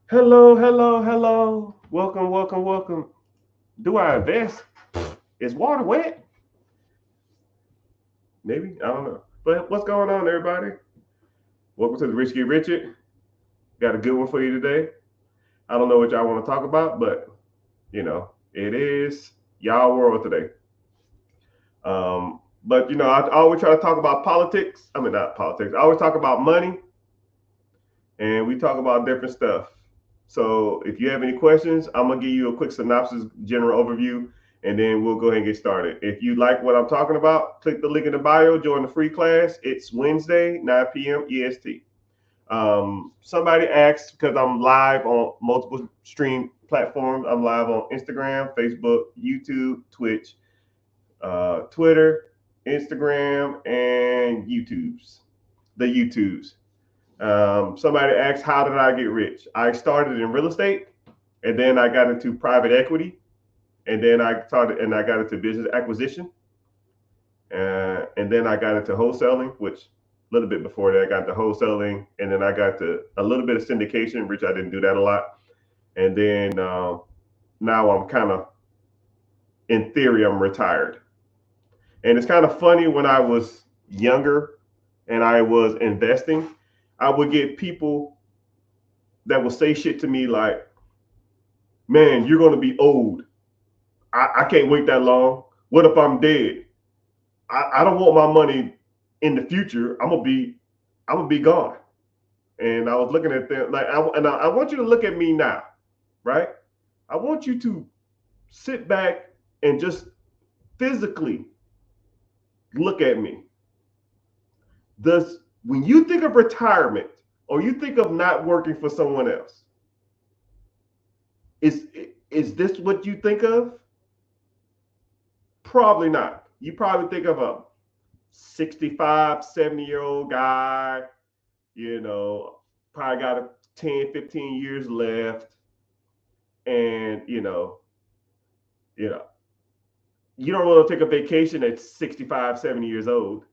Hello, hello, hello. Welcome, welcome, welcome. Do I invest? Is water wet? Maybe. I don't know. But what's going on, everybody? Welcome to the Rich Get Richard. Got a good one for you today. I don't know what y'all want to talk about, but it is y'all world today. But I always try to talk about politics. I mean, not politics. I always talk about money, and we talk about different stuff. So if you have any questions, I'm gonna give you a quick synopsis, general overview, and then we'll go ahead and get started. If you like what I'm talking about, click the link in the bio, join the free class. It's Wednesday, 9 p.m. EST. Somebody asked because I'm live on multiple stream platforms. I'm live on Instagram, Facebook, YouTube, Twitch, Twitter, Instagram, and the YouTubes. Somebody asked, how did I get rich? I started in real estate, and then I got into private equity, and then I got into business acquisition, and then I got into wholesaling, which a little bit before that I got into wholesaling, and then I got to a little bit of syndication, which I didn't do that a lot, and then now I'm kind of, in theory, I'm retired, and it's kind of funny when I was younger and I was investing, I would get people that will say shit to me like, man, you're going to be old. I can't wait that long. What if I'm dead? I don't want my money in the future. I'm gonna be gone. And I was looking at them like, I want you to look at me now, right? I want you to sit back and just physically look at me. Does When you think of retirement or you think of not working for someone else, is is this what you think of? Probably not. You probably think of a 65, 70-year-old guy, you know, probably got a 10, 15 years left. And, you know, you don't want to take a vacation at 65, 70 years old.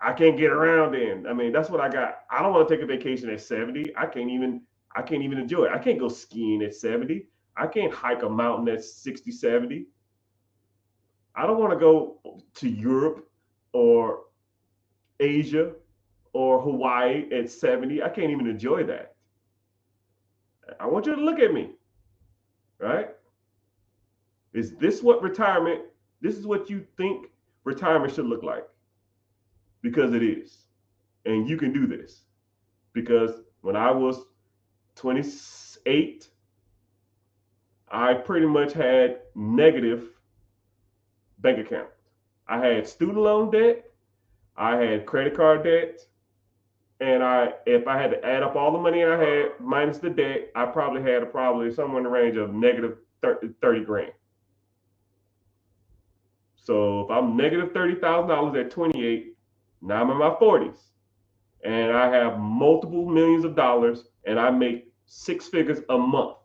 I can't get around then. I mean, that's what I got. I don't want to take a vacation at 70. I can't even enjoy it. I can't go skiing at 70. I can't hike a mountain at 60, 70. I don't want to go to Europe or Asia or Hawaii at 70. I can't even enjoy that. I want you to look at me, right? Is this what retirement, this is what you think retirement should look like? Because it is. And you can do this. Because when I was 28, I pretty much had negative bank account. I had student loan debt, I had credit card debt, and if I had to add up all the money I had minus the debt, I probably had probably somewhere in the range of negative 30 grand. So if I'm negative $30,000 at 28, now I'm in my 40s, and I have multiple millions of dollars, and I make six figures a month,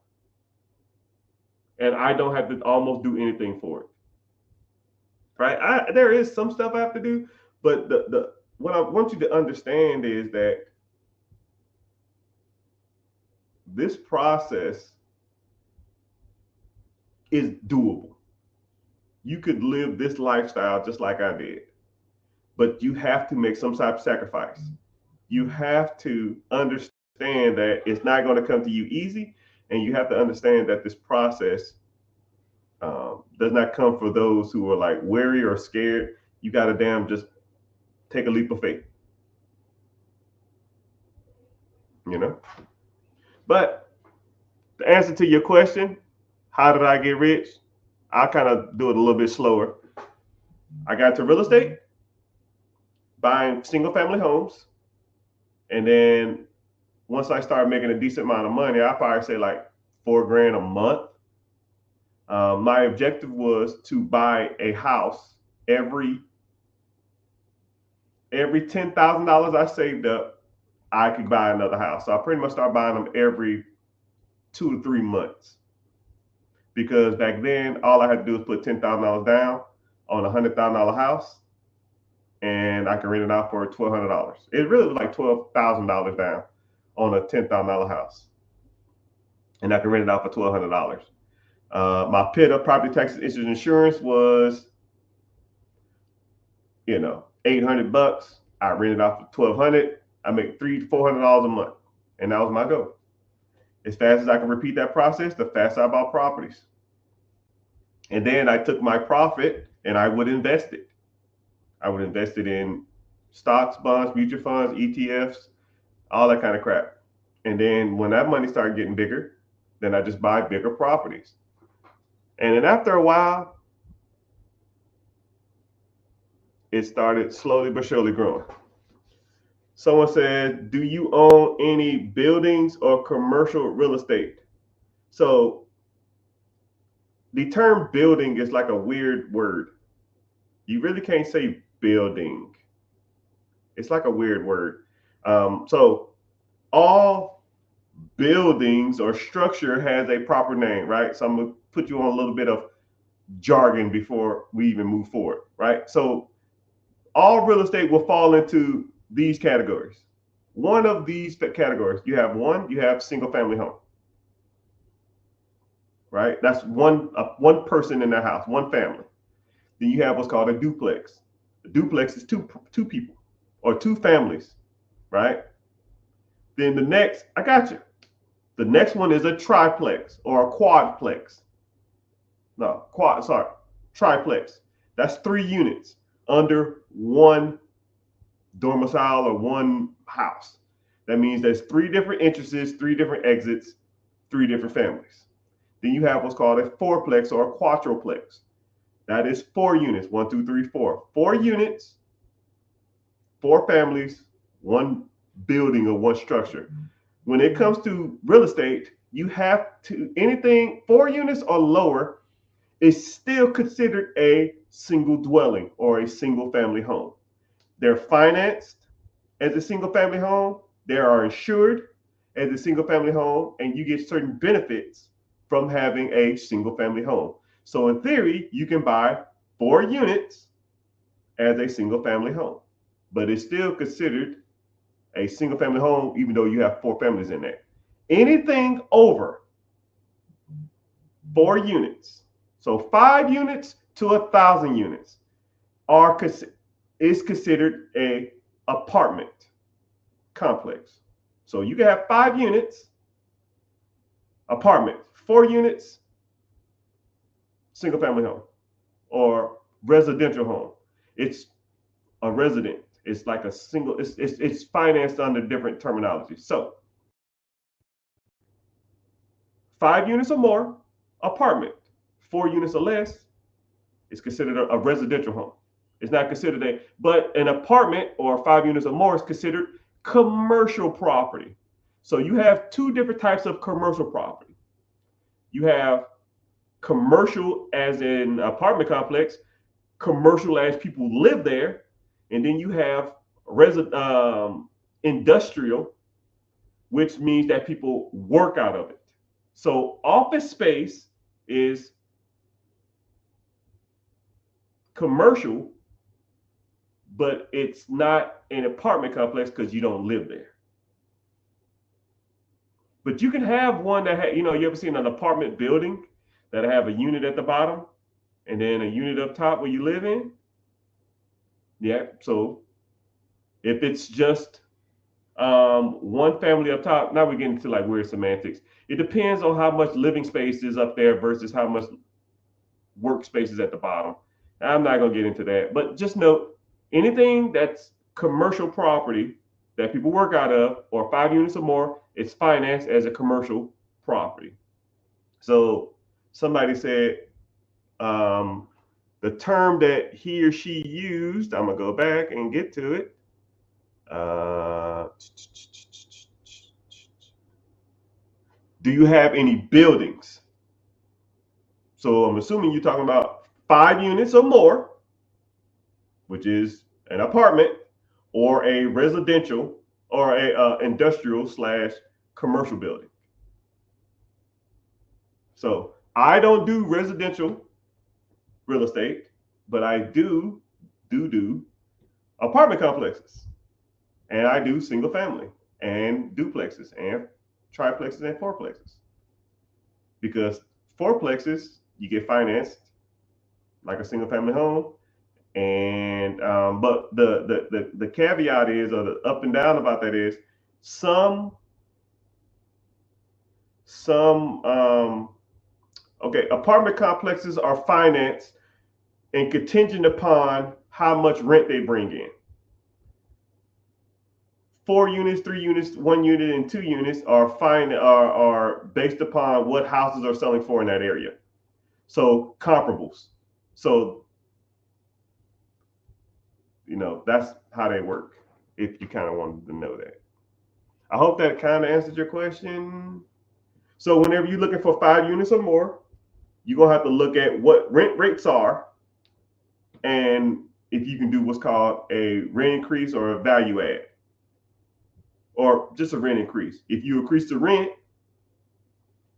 and I don't have to almost do anything for it. Right? There is some stuff I have to do, but the what I want you to understand is that this process is doable. You could live this lifestyle just like I did, but you have to make some type of sacrifice. You have to understand that it's not going to come to you easy, and you have to understand that this process does not come for those who are like weary or scared. You got to damn just take a leap of faith, you know. But the answer to your question, how did I get rich? I'll kind of do it a little bit slower. I got to real estate, buying single family homes, and then once I started making a decent amount of money, I probably say like 4 grand a month. My objective was to buy a house every $10,000 I saved up. I could buy another house. So I pretty much started buying them every 2 to 3 months, because back then all I had to do was put $10,000 down on $100,000 house, and I could rent it out for $1,200. It really was like $12,000 down on a $10,000 house. and I can rent it out for $1,200. My PITA, property taxes, interest, insurance was, $800. I rented out for $1,200. I make $300-400 a month, and that was my goal. As fast as I can repeat that process, the faster I bought properties. And then I took my profit and I would invest it. I would invest it in stocks, bonds, mutual funds, ETFs, all that kind of crap. And then when that money started getting bigger, then I just buy bigger properties. And then after a while, it started slowly but surely growing. Someone said, do you own any buildings or commercial real estate? So the term building is like a weird word. You really can't say building. It's like a weird word. So all buildings or structure has a proper name, right? So I'm going to put you on a little bit of jargon before we even move forward, right? So all real estate will fall into these categories. One of these categories, you have single family home, right? That's one person in that house, one family. Then you have what's called a duplex. A duplex is two people or two families, right? Then the next one is a triplex or a quadplex. Triplex. That's 3 units under one domicile or one house. That means there's 3 different entrances, 3 different exits, 3 different families. Then you have what's called a fourplex or a quadruplex. That is 4 units, 1, 2, 3, 4. 4 units, 4 families, 1 building or 1 structure. When it comes to real estate, you have to, anything 4 units or lower is still considered a single dwelling or a single family home. They're financed as a single family home. They are insured as a single family home, and you get certain benefits from having a single family home. So in theory, you can buy 4 units as a single family home, but it's still considered a single family home, even though you have 4 families in there. Anything over 4 units, so 5 units to 1,000 units, is considered a apartment complex. So you can have 5 units, apartment, 4 units, single family home, or residential home. It's a resident. It's like a single. It's financed under different terminology. So 5 units or more, apartment. 4 units or less is considered a residential home. It's not considered but an apartment or 5 units or more is considered commercial property. So you have 2 different types of commercial property. You have commercial as in apartment complex, commercial as people live there, and then you have industrial, which means that people work out of it. So office space is commercial, but it's not an apartment complex because you don't live there. But you can have one that you ever seen an apartment building that have a unit at the bottom and then a unit up top where you live in? Yeah. So if it's just one family up top, now we're getting into like weird semantics. It depends on how much living space is up there versus how much workspace is at the bottom. I'm not gonna get into that, but just note anything that's commercial property that people work out of or 5 units or more, it's financed as a commercial property. So somebody said the term that he or she used, I'm gonna go back and get to it. Do you have any buildings? So I'm assuming you're talking about 5 units or more, which is an apartment or a residential or a industrial / commercial building. So I don't do residential real estate, but I do apartment complexes, and I do single family and duplexes and triplexes and fourplexes. because fourplexes, you get financed like a single family home. And but the caveat is, or the up and down about that is, some okay, apartment complexes are financed and contingent upon how much rent they bring in. 4 units, 3 units, 1 unit, and 2 units are based upon what houses are selling for in that area. So comparables. So that's how they work, if you kind of wanted to know that. I hope that kind of answered your question. So whenever you're looking for 5 units or more, you're going to have to look at what rent rates are, and if you can do what's called a rent increase or a value add, or just a rent increase. If you increase the rent,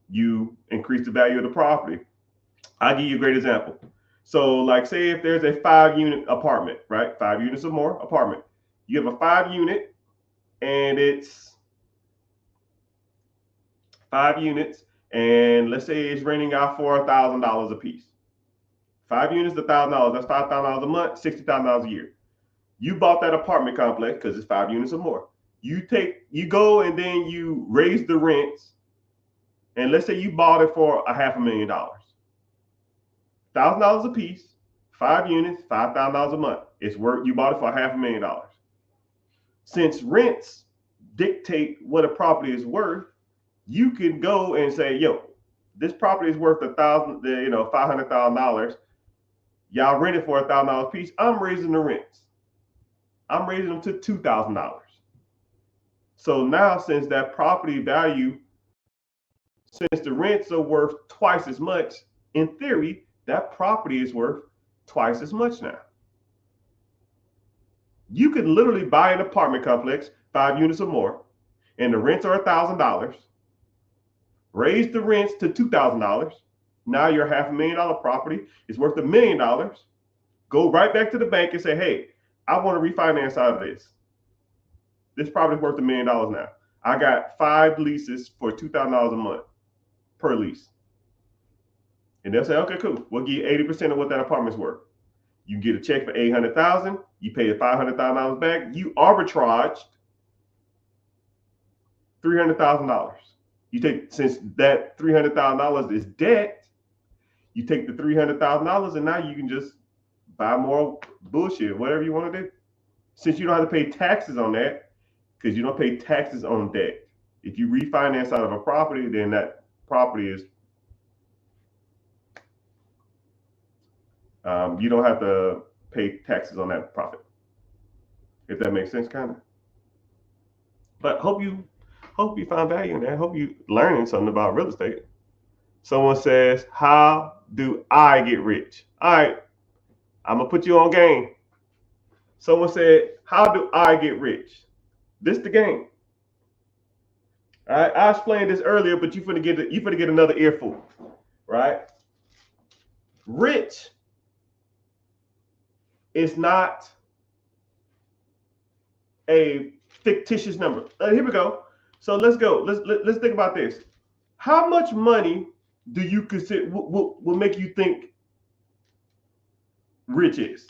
you increase the value of the property. I'll give you a great example. So like, say if there's a 5-unit apartment, right? 5 units or more apartment. You have a 5-unit and it's 5 units, and let's say it's renting out for $1,000 a piece. 5 units, $1,000. That's $5,000 a month, $60,000 a year. You bought that apartment complex because it's 5 units or more. You go and then you raise the rents, and let's say you bought it for $500,000. $1,000 a piece, 5 units, $5,000 a month. It's worth, you bought it for $500,000. Since rents dictate what a property is worth, you can go and say, yo, this property is worth $500,000. Y'all rent it for $1,000 a piece. I'm raising the rents. I'm raising them to $2,000. So now, since that property value, since the rents are worth twice as much, in theory, that property is worth twice as much now. You could literally buy an apartment complex, 5 units or more, and the rents are $1,000. Raise the rents to $2,000. Now your $500,000 property is worth $1 million. Go right back to the bank and say, hey, I want to refinance out of this. This property is worth $1 million now. I got 5 leases for $2,000 a month per lease. And they'll say, okay, cool. We'll give you 80% of what that apartment's worth. You get a check for $800,000. You pay the $500,000 back. You arbitraged $300,000. You take, since that $300,000 is debt, you take the $300,000 and now you can just buy more bullshit, whatever you want to do. Since you don't have to pay taxes on that, because you don't pay taxes on debt. If you refinance out of a property, then that property is, you don't have to pay taxes on that profit. If that makes sense, kind of. But hope you find value in that. Hope you learning something about real estate. Someone says, how do I get rich? All right, I'm gonna put you on game. Someone said, how do I get rich? This the game. All right, I explained this earlier, but you finna get another earful, right? Rich is not a fictitious number. Here we go. So let's go. Let's think about this. How much money do you consider will make you think rich is?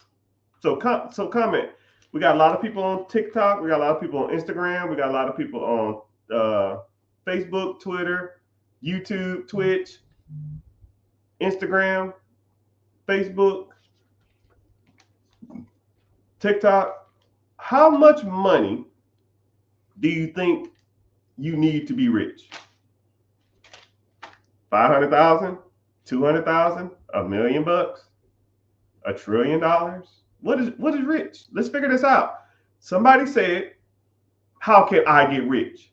So comment. We got a lot of people on TikTok. We got a lot of people on Instagram. We got a lot of people on Facebook, Twitter, YouTube, Twitch, Instagram, Facebook, TikTok. How much money do you think you need to be rich? 500,000, 200,000, $1 million, $1 trillion? What is rich? Let's figure this out. Somebody said, how can I get rich?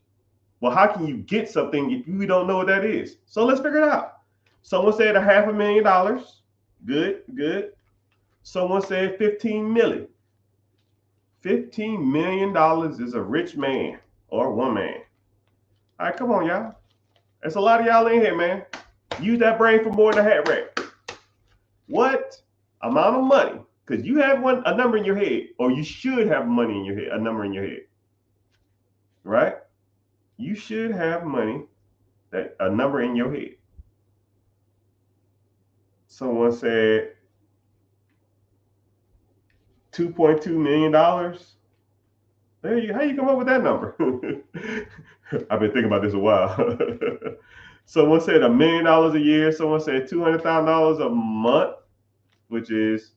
Well, how can you get something if you don't know what that is? So let's figure it out. Someone said $500,000. Good. Someone said 15 million. $15 million is a rich man or woman. All right, come on, y'all. There's a lot of y'all in here, man. Use that brain for more than a hat rack. What amount of money? Because you have a number in your head, or you should have money in your head, a number in your head, right? You should have money, a number in your head. Someone said $2.2 million. How you come up with that number? I've been thinking about this a while. Someone said $1 million a year. Someone said $200,000 a month, which is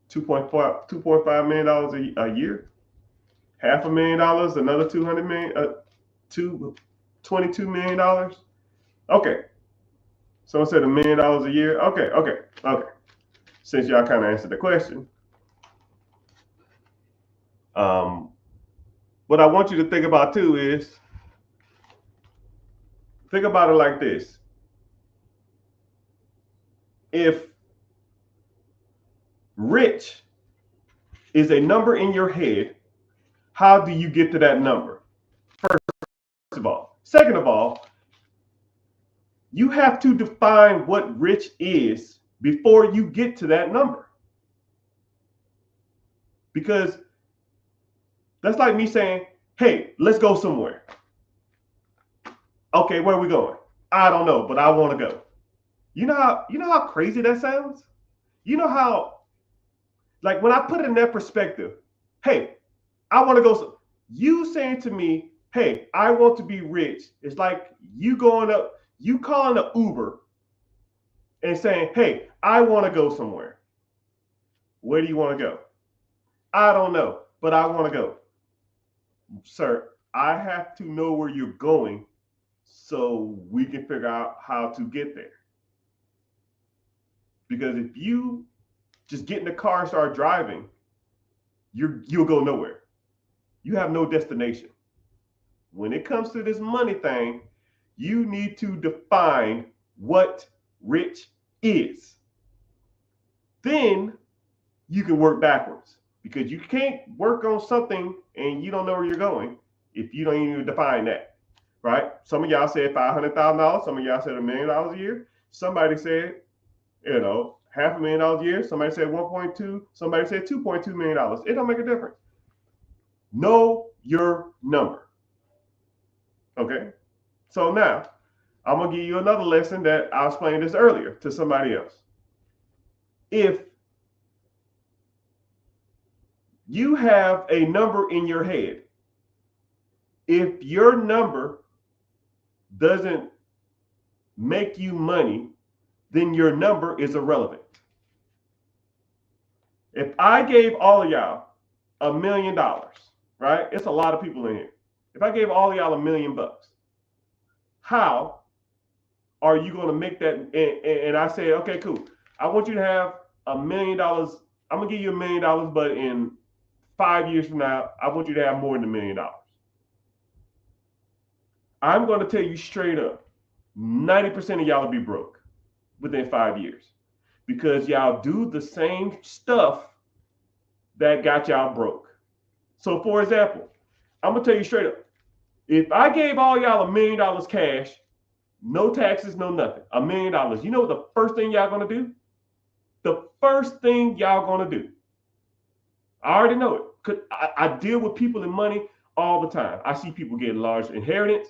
2.5 million dollars a year. $500,000, another 200 million, $22 million. Okay. Someone said $1 million a year. Okay. Since y'all kind of answered the question, what I want you to think about too is, think about it like this. If rich is a number in your head, how do you get to that number? First of all. Second of all, you have to define what rich is before you get to that number. Because that's like me saying, hey, let's go somewhere. Okay, where are we going? I don't know, but I want to go. You know how crazy that sounds? You know how, like, when I put it in that perspective, hey, I want to go. You saying to me, hey, I want to be rich. It's like you calling an Uber and saying, hey, I want to go somewhere. Where do you want to go? I don't know, but I want to go. Sir, I have to know where you're going so we can figure out how to get there. Because if you just get in the car and start driving, you'll go nowhere. You have no destination. When it comes to this money thing, you need to define what rich is. Then you can work backwards, because you can't work on something and you don't know where you're going if you don't even define that, right? Some of y'all said $500,000. Some of y'all said $1 million a year. Somebody said, $500,000 a year. Somebody said 1.2. Somebody said $2.2 million. It don't make a difference. Know your number. Okay? So now, I'm going to give you another lesson that I explained this earlier to somebody else. If you have a number in your head, if your number doesn't make you money, then your number is irrelevant. If I gave all of y'all $1 million, right? It's a lot of people in here. If I gave all of y'all $1 million, how are you going to make that? And I say, okay, cool. I want you to have $1 million. I'm going to give you $1 million, but in 5 years from now, I want you to have more than $1 million. I'm going to tell you straight up, 90% of y'all will be broke within 5 years, because y'all do the same stuff that got y'all broke. So for example, I'm going to tell you straight up, if I gave all y'all $1 million cash, no taxes, no nothing, $1 million, you know what the first thing y'all going to do? The first thing y'all going to do, I already know it, because I deal with people in money all the time. I see people get large inheritance.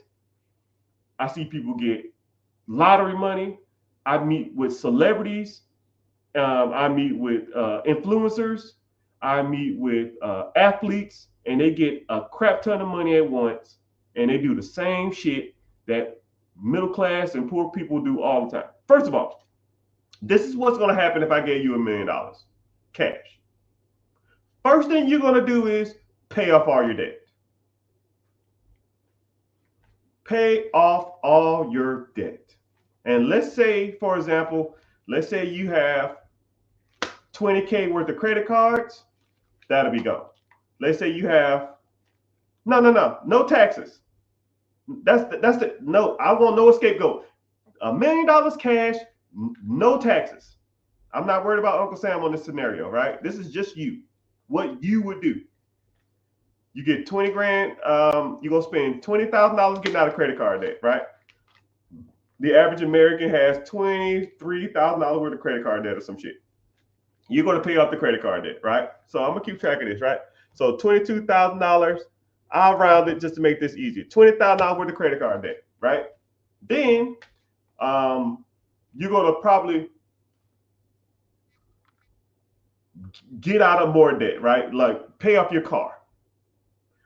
I see people get lottery money. I meet with celebrities. I meet with influencers. I meet with athletes, and they get a crap ton of money at once, and they do the same shit that middle class and poor people do all the time. First of all, this is what's going to happen if I gave you $1 million cash. First thing you're going to do is pay off all your debt. Pay off all your debt. And let's say, for example, let's say you have $20K worth of credit cards. That'll be gone. Let's say you have no taxes. No, I want no scapegoat. $1 million cash, no taxes. I'm not worried about Uncle Sam on this scenario, right? This is just you. What you would do. You get 20 grand, you're going to spend $20,000 getting out of credit card debt, right? The average American has $23,000 worth of credit card debt or some shit. You're going to pay off the credit card debt, right? So I'm going to keep track of this, right? So $22,000, I'll round it just to make this easier. $20,000 worth of credit card debt, right? Then you're gonna probably get out of more debt, right? Like pay off your car.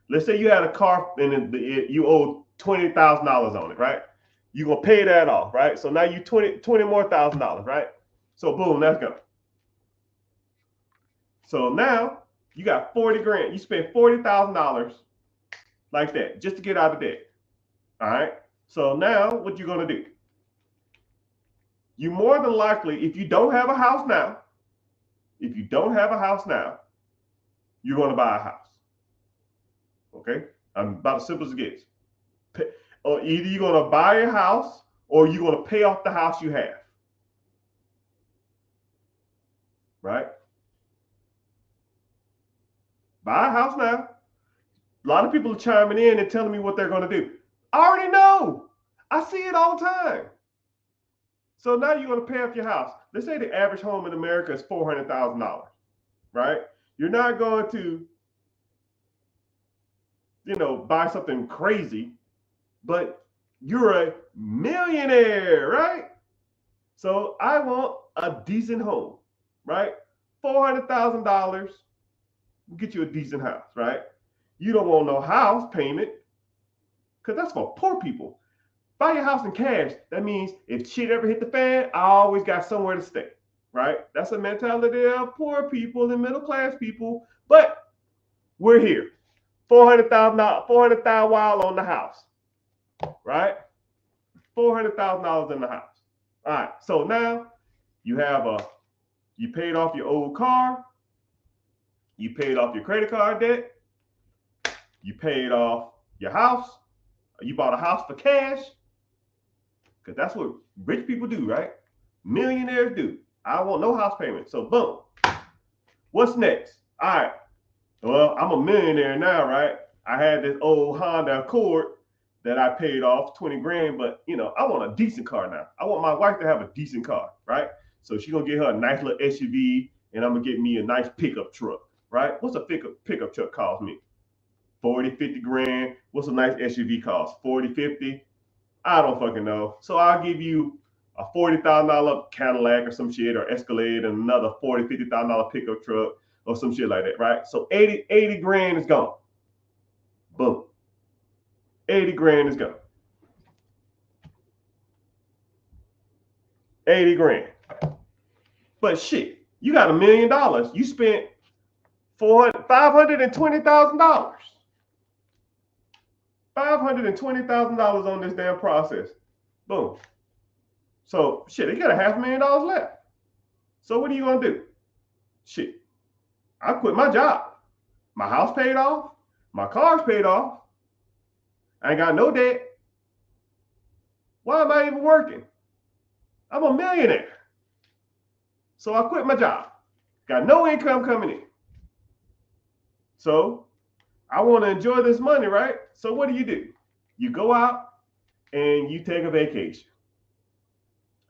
Let's say you had a car and you owe $20,000 on it, right? You're gonna pay that off, right? So now you 20 more $1,000, right? So boom, that's gone. So now you got 40 grand. You spent $40,000 like that just to get out of debt. All right. So now what you're gonna do? You more than likely, if you don't have a house now, you're gonna buy a house. Okay, I'm about as simple as it gets. Or either you're gonna buy a house or you're gonna pay off the house you have. Right? Buy a house now. A lot of people are chiming in and telling me what they're gonna do. I already know. I see it all the time. So now you're gonna pay off your house. Let's say the average home in America is $400,000, right? You're not going to, buy something crazy, but you're a millionaire, right? So I want a decent home, right? $400,000 will get you a decent house, right? You don't want no house payment because that's for poor people. Buy your house in cash. That means if shit ever hit the fan, I always got somewhere to stay, right? That's the mentality of poor people and middle class people. But we're here. $400,000, $400,000 while on the house, right? $400,000 in the house. All right. So now you paid off your old car, you paid off your credit card debt, you paid off your house, you bought a house for cash, because that's what rich people do, right? Millionaires do. I want no house payment. So boom. What's next? All right. Well, I'm a millionaire now, right? I had this old Honda Accord that I paid off 20 grand, but I want a decent car now. I want my wife to have a decent car, right? So she's gonna get her a nice little SUV, and I'm gonna get me a nice pickup truck, right? What's a pickup truck cost me? 40, 50 grand. What's a nice SUV cost? 40, 50? I don't fucking know. So I'll give you a $40,000 Cadillac or some shit, or Escalade, and another $40,000, $50,000 pickup truck or some shit like that, right? So 80 grand is gone. Boom. 80 grand is gone. 80 grand. But shit, you got $1 million. You spent $520,000. $520,000 on this damn process. Boom. So shit, you got $500,000 left. So what are you gonna do? Shit, I quit my job. My house paid off. My car's paid off. I ain't got no debt. Why am I even working? I'm a millionaire. So I quit my job. Got no income coming in. So I want to enjoy this money, right? So what do? You go out and you take a vacation.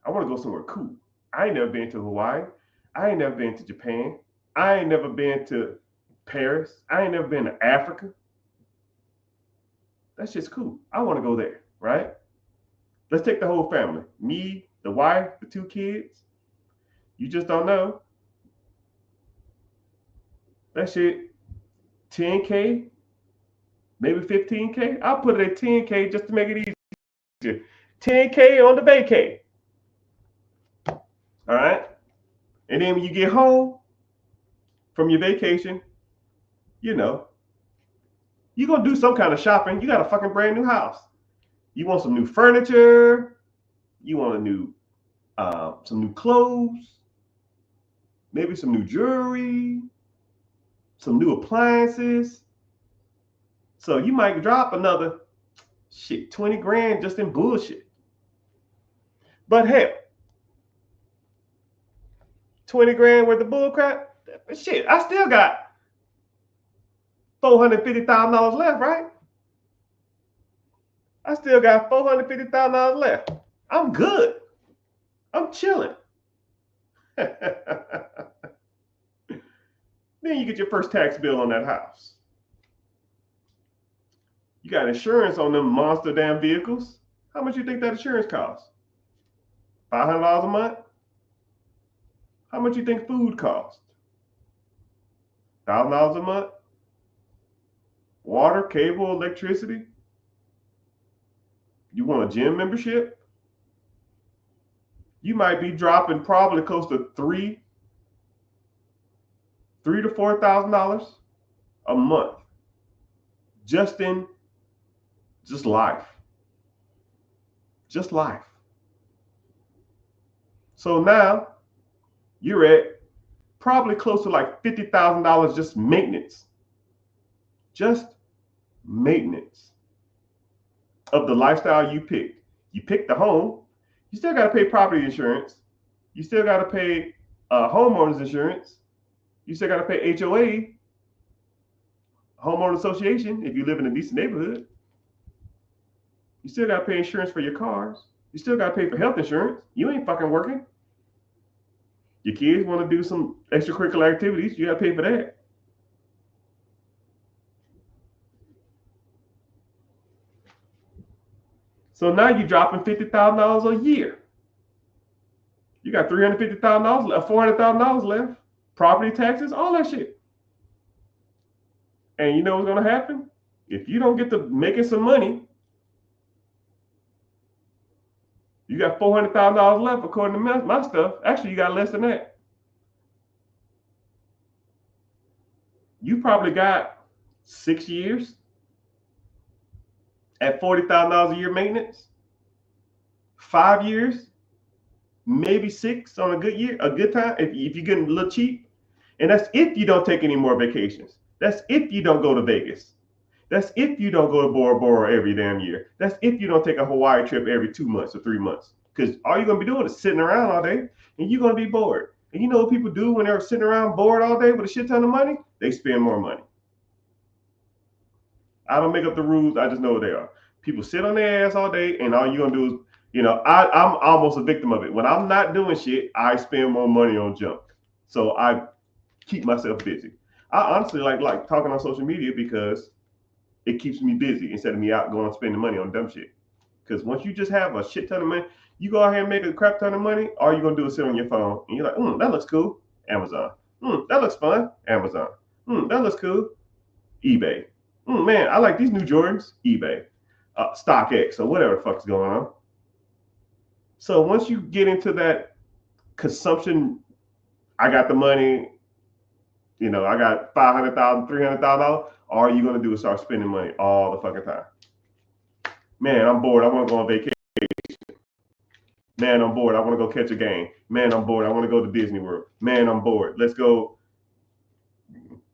I want to go somewhere cool. I ain't never been to Hawaii. I ain't never been to Japan. I ain't never been to Paris. I ain't never been to Africa. That's just cool. I want to go there, right? Let's take the whole family. Me, the wife, the 2 kids. You just don't know. That shit, 10K, maybe 15K. I'll put it at 10K just to make it easier. 10K on the vacay. All right. And then when you get home from your vacation, you're going to do some kind of shopping. You got a fucking brand new house. You want some new furniture. You want some new clothes. Maybe some new jewelry. Some new appliances. So you might drop another 20 grand just in bullshit. But hell, 20 grand worth of bullcrap. Shit, I still got $450,000 left, right? I still got $450,000 left. I'm good. I'm chilling. Then you get your first tax bill on that house. You got insurance on them monster damn vehicles. How much you think that insurance costs? $500 a month? How much you think food costs? $1,000 a month? Water, cable, electricity? You want a gym membership? You might be dropping probably close to $3,000 to $4,000 a month just in life. Just life. So now you're at probably close to like $50,000 just maintenance. Just maintenance of the lifestyle you picked. You picked the home. You still got to pay property insurance. You still got to pay homeowners insurance. You still got to pay HOA, homeowner association, if you live in a decent neighborhood. You still got to pay insurance for your cars. You still got to pay for health insurance. You ain't fucking working. Your kids want to do some extracurricular activities. You got to pay for that. So now you're dropping $50,000 a year. You got $350,000 left, $400,000 left. Property taxes, all that shit. And you know what's going to happen? If you don't get to making some money, you got $400,000 left according to my stuff. Actually, you got less than that. You probably got 6 years at $40,000 a year maintenance. 5 years, maybe 6 on a good year, a good time, if you're getting a little cheap. And that's if you don't take any more vacations. That's if you don't go to Vegas. That's if you don't go to Bora Bora every damn year. That's if you don't take a Hawaii trip every 2 months or 3 months. Because all you're going to be doing is sitting around all day, and you're going to be bored. And you know what people do when they're sitting around bored all day with a shit ton of money? They spend more money. I don't make up the rules. I just know what they are. People sit on their ass all day, and all you're going to do is, I'm almost a victim of it. When I'm not doing shit, I spend more money on junk. So I keep myself busy. I honestly like talking on social media because it keeps me busy instead of me out going spending money on dumb shit. Because once you just have a shit ton of money, you go out here and make a crap ton of money, all you're going to do is sit on your phone, and you're like, that looks cool, Amazon. That looks fun, Amazon. That looks cool, eBay. Man, I like these new Jordans, eBay. StockX, or whatever the fuck's going on. So once you get into that consumption, I got the money, I got $500,000, $300,000, all you're going to do is start spending money all the fucking time. Man, I'm bored. I want to go on vacation. Man, I'm bored. I want to go catch a game. Man, I'm bored. I want to go to Disney World. Man, I'm bored. Let's go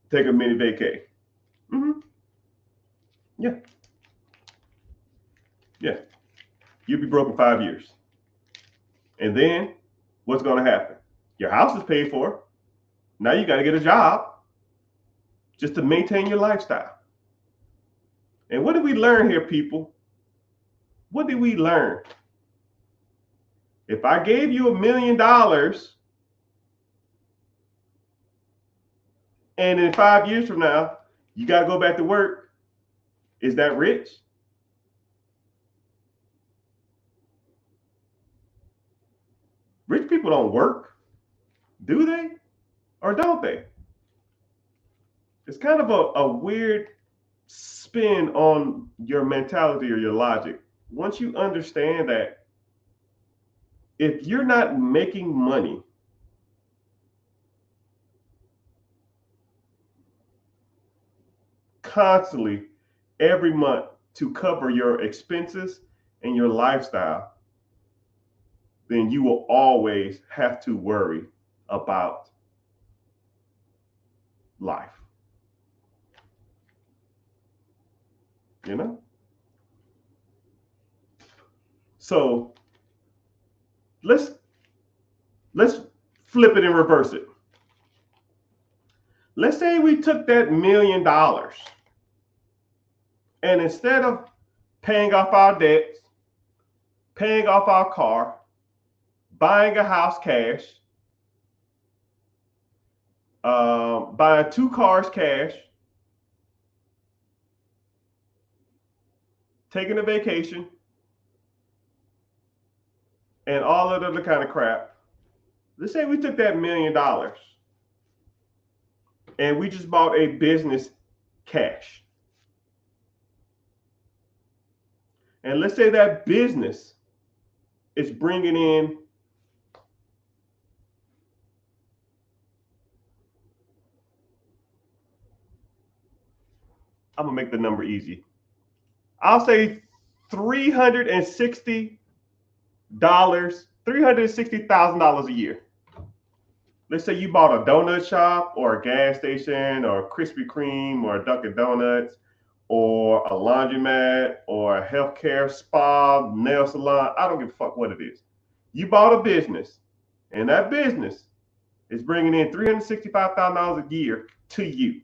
take a mini vacay. Yeah. Yeah. You'll be broke in 5 years. And then what's going to happen? Your house is paid for. Now you got to get a job just to maintain your lifestyle. And what did we learn here, people? What did we learn? If I gave you $1 million and in 5 years from now, you got to go back to work, is that rich? Rich people don't work, do they? Or don't they? It's kind of a weird spin on your mentality or your logic. Once you understand that if you're not making money constantly every month to cover your expenses and your lifestyle, then you will always have to worry about life. So let's flip it and reverse it. Let's say we took that $1 million and instead of paying off our debts, paying off our car, buying a house cash, buying 2 cars cash, taking a vacation, and all of the other kind of crap. Let's say we took that $1 million and we just bought a business cash. And let's say that business is bringing in I'm going to make the number easy. I'll say $360,000 a year. Let's say you bought a donut shop or a gas station or a Krispy Kreme or a Dunkin' Donuts or a laundromat or a healthcare spa, nail salon. I don't give a fuck what it is. You bought a business, and that business is bringing in $365,000 a year to you.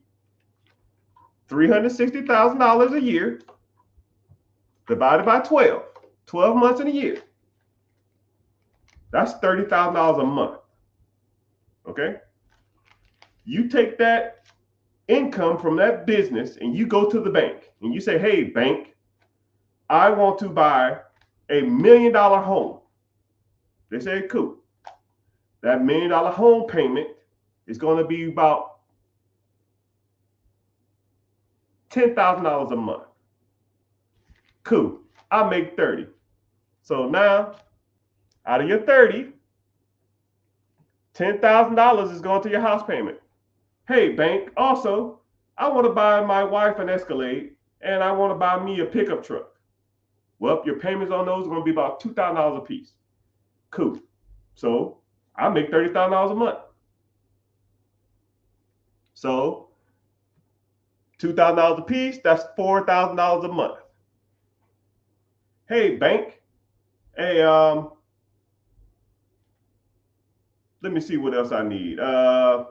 $360,000 a year divided by 12 months in a year. That's $30,000 a month. Okay? You take that income from that business and you go to the bank and you say, hey, bank, I want to buy a $1 million home. They say, cool. That $1 million home payment is going to be about $10,000 a month. Cool. I make 30. So now, out of your 30, $10,000 is going to your house payment. Hey, bank, also, I want to buy my wife an Escalade and I want to buy me a pickup truck. Well, your payments on those are going to be about $2,000 a piece. Cool. So I make $30,000 a month. So $2,000 a piece, that's $4,000 a month. Hey, bank, hey, let me see what else I need. I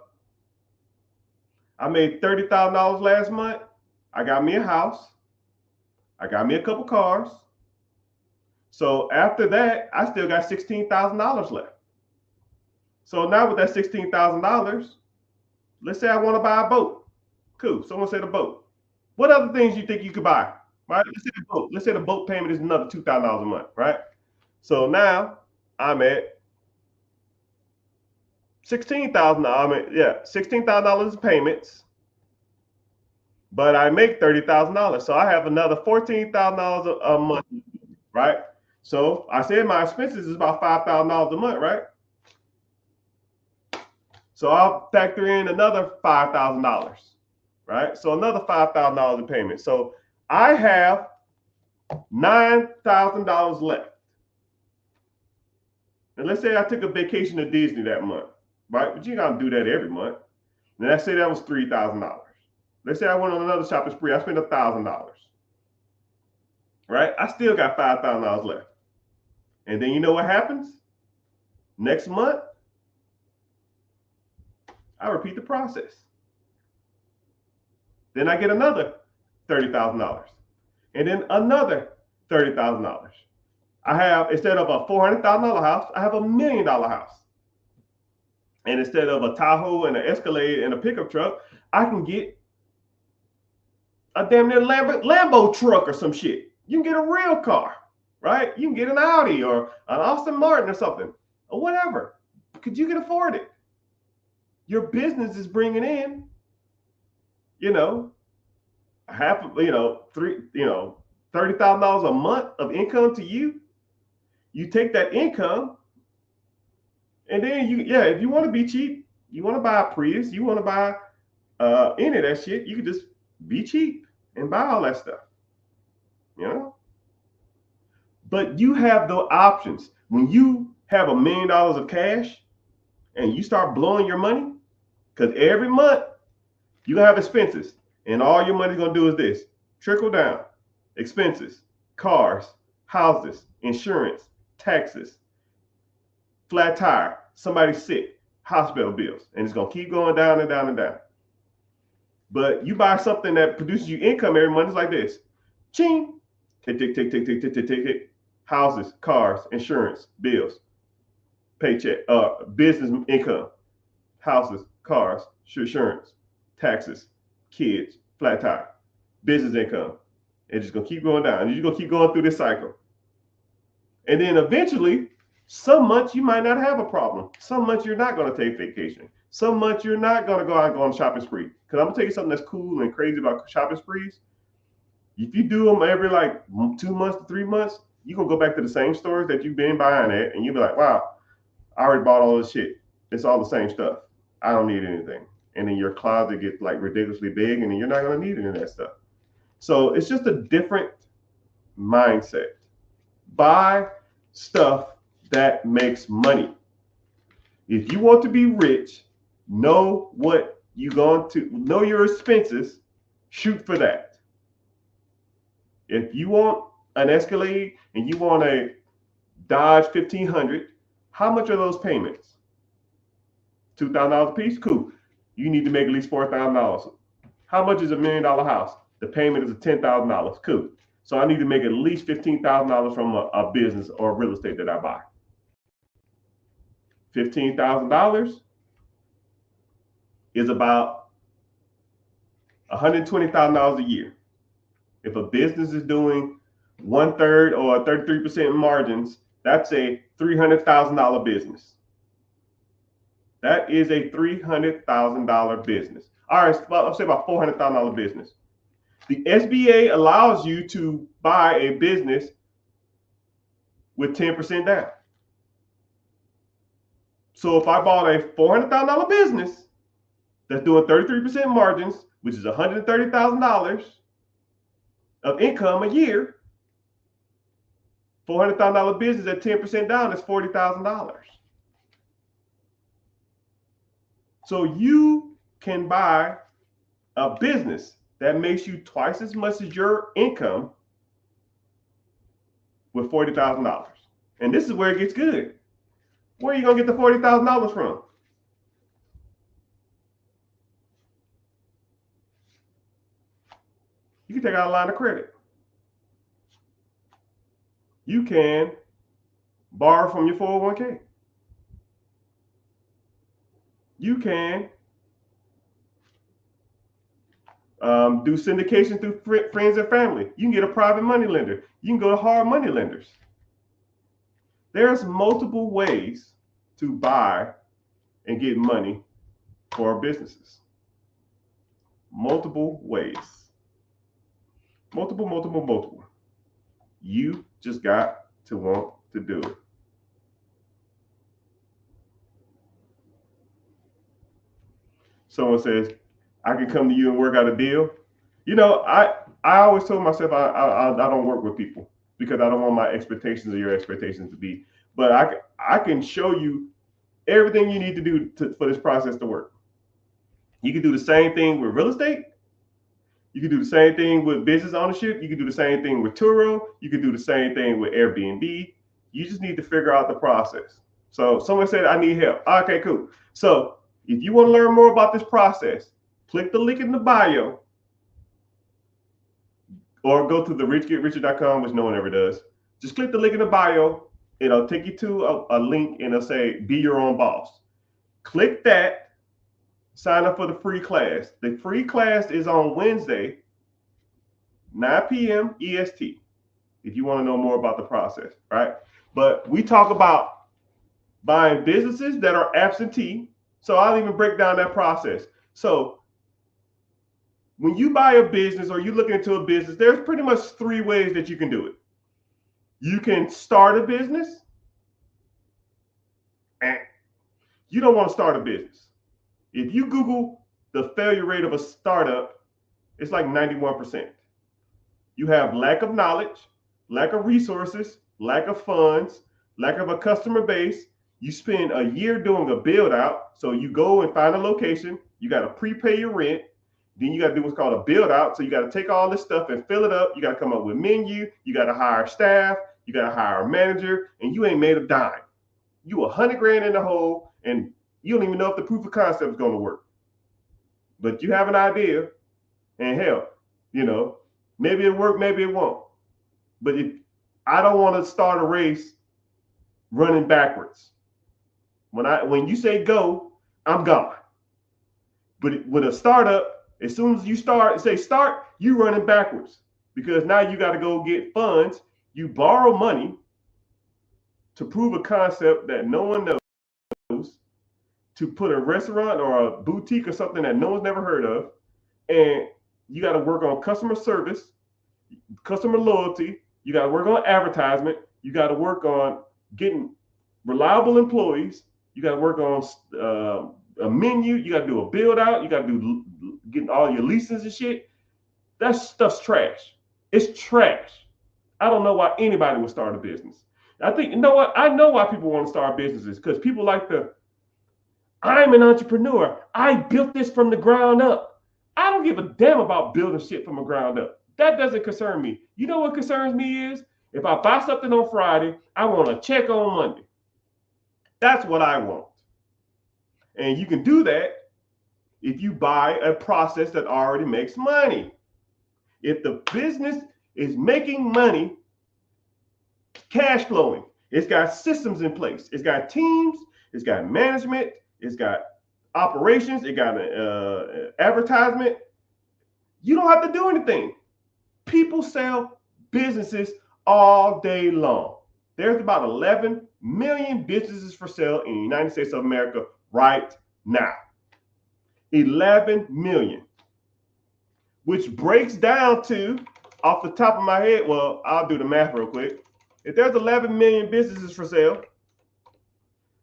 made $30,000 last month. I got me a house. I got me a couple cars. So after that, I still got $16,000 left. So now with that $16,000, let's say I want to buy a boat. Cool. Someone said a boat. What other things you think you could buy? Right? Let's say a boat. Let's say the boat payment is another $2,000 a month, right? So now I'm at $16,000 payments, but I make $30,000. So I have another $14,000 a month, right? So I said my expenses is about $5,000 a month, right? So I'll factor in another $5,000, right? So another $5,000 in payment. So I have $9,000 left. And let's say I took a vacation to Disney that month, right? But you gotta do that every month. And let's say that was $3,000. Let's say I went on another shopping spree. I spent $1,000, right? I still got $5,000 left. And then you know what happens? Next month, I repeat the process. Then I get another $30,000 and then another $30,000. I have, instead of a $400,000 house, I have $1 million house. And instead of a Tahoe and an Escalade and a pickup truck, I can get a damn near Lambo truck or some shit. You can get a real car, right? You can get an Audi or an Aston Martin or something or whatever, because you can afford it. Your business is bringing in, $30,000 a month of income to you. You take that income, and then if you want to be cheap, you want to buy a Prius, you want to buy any of that shit, you can just be cheap and buy all that stuff, But you have the options. When you have $1 million of cash and you start blowing your money, because every month you have expenses, and all your money's gonna do is this: trickle down, expenses, cars, houses, insurance, taxes, flat tire, somebody sick, hospital bills, and it's gonna keep going down and down and down. But you buy something that produces you income every month, it's like this: ching, tick, tick, tick, tick, tick, tick, tick, tick, tick. Houses, cars, insurance, bills, paycheck, business income, houses, cars, insurance, taxes, kids, flat tire, business income. It's just gonna keep going down. And you're gonna keep going through this cycle. And then eventually Some months you might not have a problem. Some months you're not going to take vacation. Some months you're not going to go out and go on a shopping spree. Because I'm going to tell you something that's cool and crazy about shopping sprees. If you do them every like 2 months to 3 months, you going to go back to the same stores that you've been buying at, and you'll be like, wow, I already bought all this shit. It's all the same stuff. I don't need anything. And then your closet gets like ridiculously big, and then you're not going to need any of that stuff. So it's just a different mindset. Buy stuff that makes money. If you want to be rich, know what you're going to know your expenses, shoot for that. If you want an Escalade and you want a Dodge 1500, how much are those payments? $2,000 a piece? Cool. You need to make at least $4,000. How much is $1 million house? The payment is $10,000. Cool. So I need to make at least $15,000 from a business or real estate that I buy. $15,000 is about $120,000 a year. If a business is doing 1/3 or 33% margins, that's a $300,000 business. That is a $300,000 business. All right, I'll say about $400,000 business. The SBA allows you to buy a business with 10% down. So if I bought a $400,000 business that's doing 33% margins, which is $130,000 of income a year, $400,000 business at 10% down is $40,000. So you can buy a business that makes you twice as much as your income with $40,000. And this is where it gets good. Where are you going to get the $40,000 from? You can take out a line of credit. You can borrow from your 401k. You can do syndication through friends and family. You can get a private money lender. You can go to hard money lenders. There's multiple ways to buy and get money for businesses. Multiple ways. Multiple. You just got to want to do it. Someone says, I can come to you and work out a deal. You know, I always told myself I don't work with people because I don't want my expectations or your expectations to be. But I can show you everything you need to do for this process to work. You can do the same thing with real estate. You can do the same thing with business ownership. You can do the same thing with Turo. You can do the same thing with Airbnb. You just need to figure out the process. So someone said, I need help. Okay, cool. So if you want to learn more about this process, click the link in the bio or go to therichgetricher.com, which no one ever does. Just click the link in the bio. It'll take you to a link and it'll say, be your own boss. Click that. Sign up for the free class. The free class is on Wednesday, 9 p.m. EST, if you want to know more about the process, right? But we talk about buying businesses that are absentee. So I'll even break down that process. So when you buy a business or you're looking into a business, there's pretty much 3 ways that you can do it. You can start a business. And you don't want to start a business. If you Google the failure rate of a startup, it's like 91%. You have lack of knowledge, lack of resources, lack of funds, lack of a customer base. You spend a year doing a build out. So you go and find a location. You got to prepay your rent. Then you got to do what's called a build out. So you got to take all this stuff and fill it up. You got to come up with menu. You got to hire staff. You got to hire a manager, and you ain't made a dime. You $100,000 in the hole, and you don't even know if the proof of concept is going to work. But you have an idea, and hell, you know, maybe it'll work, maybe it won't. But if I don't want to start a race running backwards. When you say go, I'm gone. But with a startup, as soon as you start, you running backwards because now you got to go get funds. You borrow money to prove a concept that no one knows, to put a restaurant or a boutique or something that no one's never heard of. And you got to work on customer service, customer loyalty. You got to work on advertisement. You got to work on getting reliable employees. You got to work on a menu. You got to do a build out. You got to do getting all your leases and shit. That stuff's trash. It's trash. I don't know why anybody would start a business. I think, you know what? I know why people want to start businesses, because people like I'm an entrepreneur. I built this from the ground up. I don't give a damn about building shit from the ground up. That doesn't concern me. You know what concerns me is if I buy something on Friday, I want a check on Monday. That's what I want. And you can do that if you buy a process that already makes money. If the business is making money, cash flowing, it's got systems in place, it's got teams, it's got management, it's got operations, it got advertisement. You don't have to do anything. People sell businesses all day long. There's about 11 million businesses for sale in the United States of America right now. 11 million. Which breaks down to, off the top of my head, well, I'll do the math real quick. If there's 11 million businesses for sale,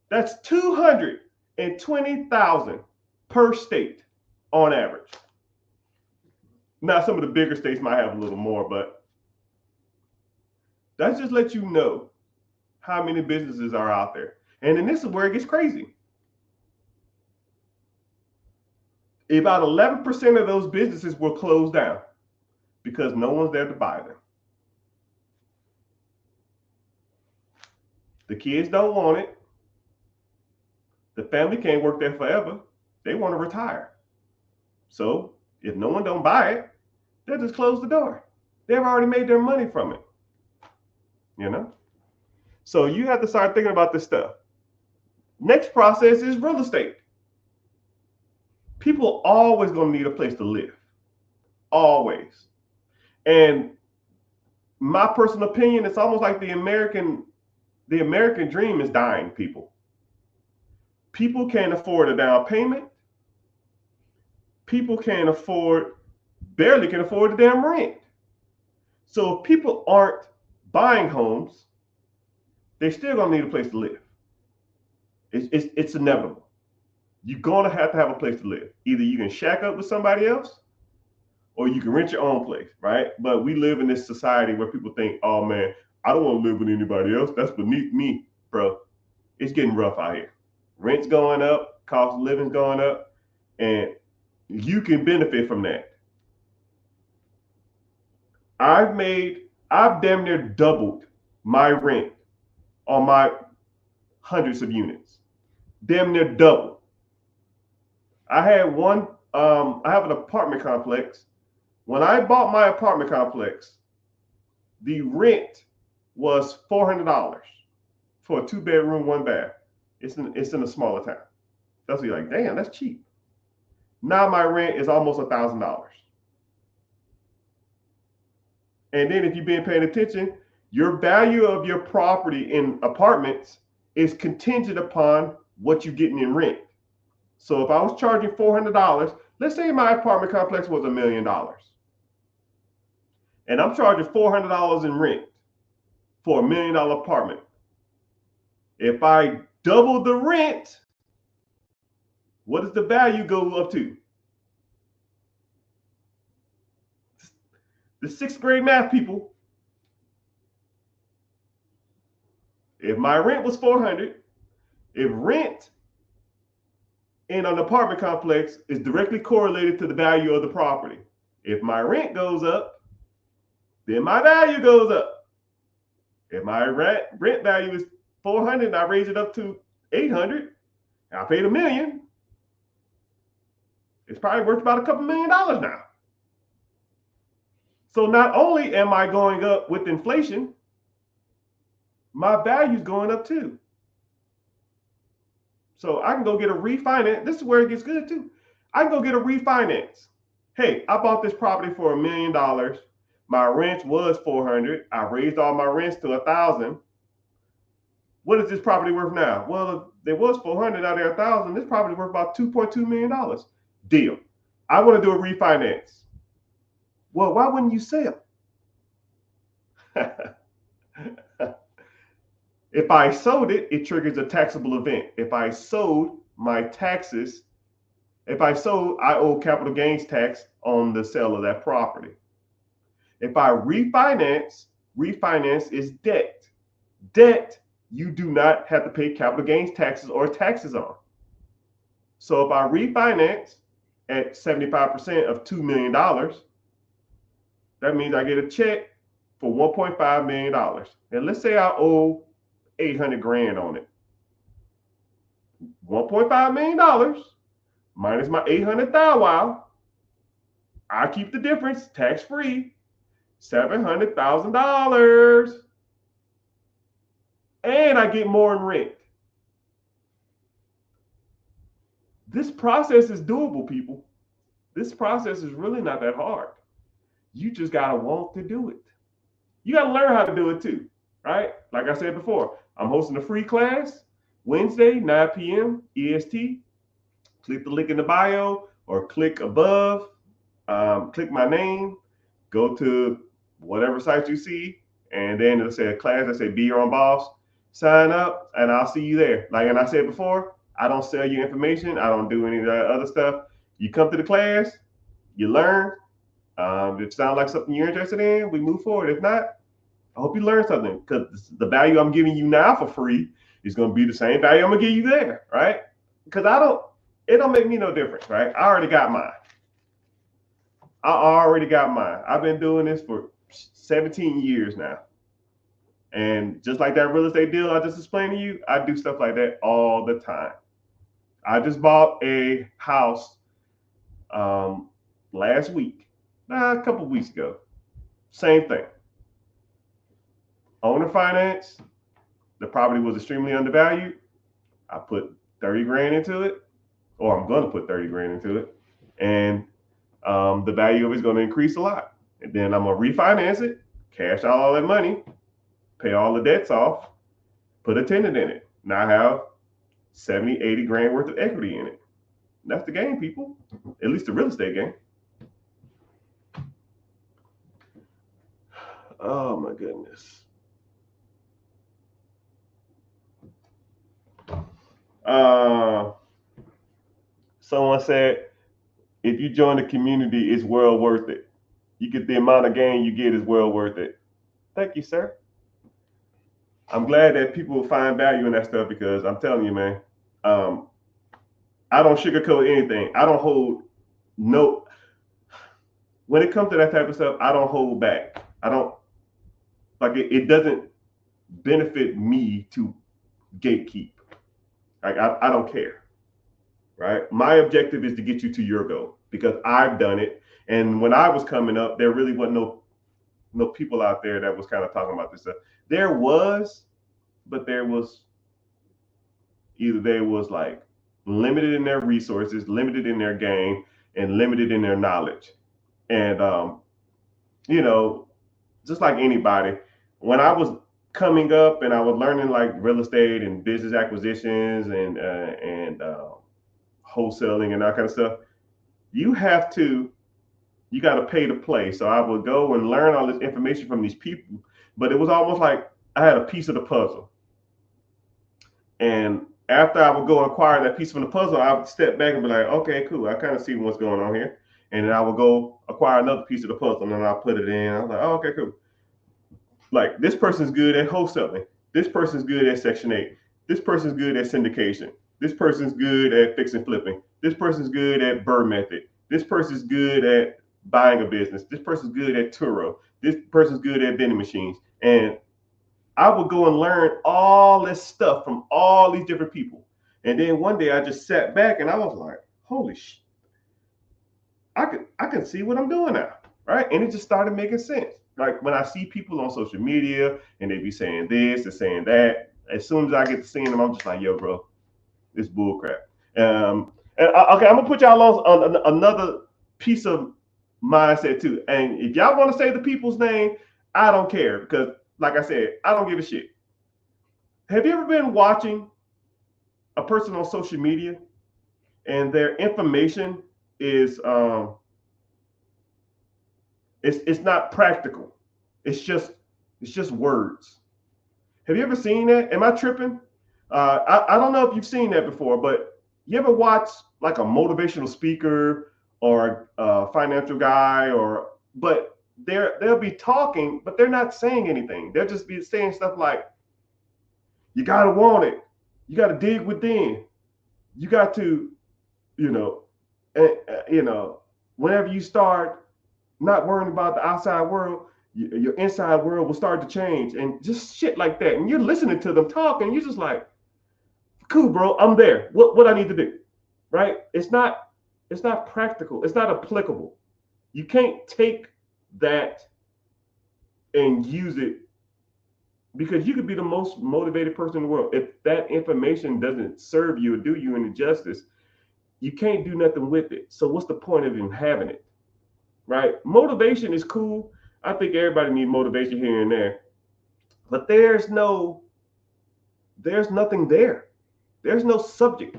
that's 220,000 per state on average. Now, some of the bigger states might have a little more, but that just lets you know how many businesses are out there. And then this is where it gets crazy. About 11% of those businesses will close down because no one's there to buy them. The kids don't want it. The family can't work there forever. They want to retire. So if no one don't buy it, they'll just close the door. They've already made their money from it. You know? So you have to start thinking about this stuff. Next process is real estate. People always going to need a place to live. Always. And my personal opinion, it's almost like the American dream is dying, people. People can't afford a down payment. People barely can afford the damn rent. So if people aren't buying homes, they're still gonna need a place to live. It's inevitable. You're gonna have a place to live. Either you can shack up with somebody else, or you can rent your own place, right? But we live in this society where people think, oh man, I don't want to live with anybody else. That's beneath me, bro. It's getting rough out here. Rent's going up, cost of living's going up, and you can benefit from that. I've damn near doubled my rent on my hundreds of units. Damn near double. I have an apartment complex. When I bought my apartment complex, the rent was $400 for a 2-bedroom, 1 bath. It's in a smaller town. That's like, damn, that's cheap. Now my rent is almost $1,000. And then if you've been paying attention, your value of your property in apartments is contingent upon what you're getting in rent. So if I was charging $400, let's say my apartment complex was $1 million. And I'm charging $400 in rent for $1 million apartment. If I double the rent, what does the value go up to? The 6th grade math, people. If my rent was $400, if rent in an apartment complex is directly correlated to the value of the property, if my rent goes up, then my value goes up. If my rent value is $400 and I raise it up to $800, I paid $1 million. It's probably worth about a couple $1 million now. So not only am I going up with inflation, my value's going up too. So I can go get a refinance. This is where it gets good too. I can go get a refinance. Hey, I bought this property for $1 million. My rent was $400. I raised all my rents to $1,000. What is this property worth now? Well, there was 400, now there 1,000. This property worth about $2.2 million. Deal. I want to do a refinance. Well, why wouldn't you sell? If I sold it, it triggers a taxable event. If I sold my taxes, if I sold, I owe capital gains tax on the sale of that property. If I refinance, refinance is debt. Debt, you do not have to pay capital gains taxes or taxes on. So if I refinance at 75% of $2 million, that means I get a check for $1.5 million. And let's say I owe 800 grand on it. $1.5 million minus my 800 thou wow. I keep the difference tax free, $700,000. And I get more in rent. This process is doable, people. This process is really not that hard. You just got to want to do it. You got to learn how to do it too, right? Like I said before, I'm hosting a free class Wednesday, 9 p.m. EST. Click the link in the bio or click above. Click my name. Go to whatever site you see. And then it'll say a class that say be your own boss. Sign up and I'll see you there. Like and I said before, I don't sell you information. I don't do any of that other stuff. You come to the class, you learn. If it sounds like something you're interested in, we move forward. If not, I hope you learn something because the value I'm giving you now for free is going to be the same value I'm going to give you there, right? Because it don't make me no difference, right? I already got mine. I've been doing this for 17 years now. And just like that real estate deal I just explained to you, I do stuff like that all the time. I just bought a house last week, a couple weeks ago. Same thing. Owner finance, the property was extremely undervalued. I put 30 grand into it, or I'm going to put 30 grand into it. And the value of it is going to increase a lot. And then I'm going to refinance it, cash out all that money, pay all the debts off, put a tenant in it. Now I have 70, 80 grand worth of equity in it. That's the game, people. At least the real estate game. Oh my goodness. Someone said, if you join the community, it's well worth it. You get the amount of gain you get is well worth it. Thank you, sir. I'm glad that people find value in that stuff because I'm telling you, man, I don't sugarcoat anything. I don't hold no. When it comes to that type of stuff, I don't hold back. I don't like it. It doesn't benefit me to gatekeep. Like I don't care. Right? My objective is to get you to your goal because I've done it. And when I was coming up, there really wasn't no people out there that was kind of talking about this stuff. There was, but there was either they was like limited in their resources, limited in their game, and limited in their knowledge. And you know, just like anybody, when I was coming up and I was learning like real estate and business acquisitions and wholesaling and that kind of stuff, you got to pay to play. So I would go and learn all this information from these people, but it was almost like I had a piece of the puzzle. And after I would go acquire that piece from the puzzle, I would step back and be like, okay, cool. I kind of see what's going on here. And then I would go acquire another piece of the puzzle and then I'll put it in. I was like, oh, okay, cool. Like this person's good at wholesaling. This person's good at Section 8. This person's good at syndication. This person's good at fix and flipping. This person's good at Burr method. This person's good at buying a business. This person's good at Turo. This person's good at vending machines. And I would go and learn all this stuff from all these different people. And then one day I just sat back and I was like, holy shit, I can see what I'm doing now, right? And it just started making sense. Like when I see people on social media and they be saying this and saying that, as soon as I get to seeing them, I'm just like, yo, bro, it's bullcrap. Okay, I'm gonna put y'all on another piece of mindset too. And if y'all want to say the people's name, I don't care because, like I said, I don't give a shit. Have you ever been watching a person on social media and their information is it's not practical. It's just words. Have you ever seen that? Am I tripping? I don't know if you've seen that before, but you ever watch like a motivational speaker or a financial guy, but they'll be talking, but they're not saying anything. They'll just be saying stuff like, "You gotta want it. You gotta dig within. You got to, you know, whenever you start not worrying about the outside world, your inside world will start to change," and just shit like that. And you're listening to them talk, and you're just like, "Cool, bro, I'm there. What I need to do?" Right? It's not practical. It's not applicable. You can't take that and use it, because you could be the most motivated person in the world. If that information doesn't serve you or do you any justice, you can't do nothing with it. So what's the point of even having it? Right? Motivation is cool. I think everybody needs motivation here and there, but there's nothing there. There's no subject,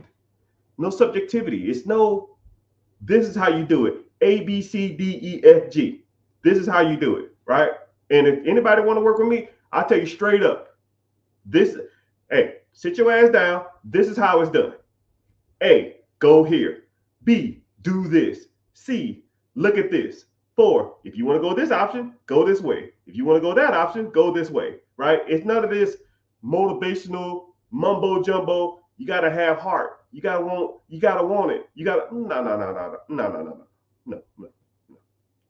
no subjectivity. It's no, this is how you do it. A, B, C, D, E, F, G. This is how you do it, right? And if anybody want to work with me, I'll tell you straight up. Hey, sit your ass down. This is how it's done. A, go here. B, do this. C, look at this. 4, if you want to go this option, go this way. If you want to go that option, go this way, right? It's none of this motivational mumbo jumbo. You got to have heart. You got to want it. You got to, no.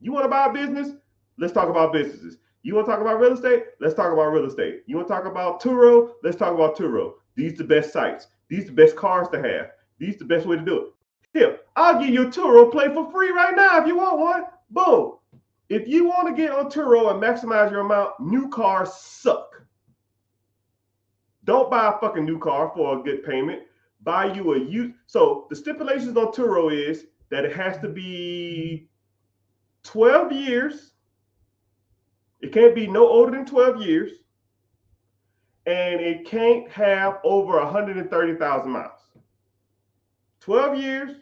You want to buy a business? Let's talk about businesses. You want to talk about real estate? Let's talk about real estate. You want to talk about Turo? Let's talk about Turo. These are the best sites. These are the best cars to have. These are the best way to do it. Here, I'll give you a Turo play for free right now if you want one. Boom. If you want to get on Turo and maximize your amount, new cars suck. Don't buy a fucking new car for a good payment. Buy you a used. So the stipulations on Turo is that it has to be 12 years. It can't be no older than 12 years. And it can't have over 130,000 miles. 12 years,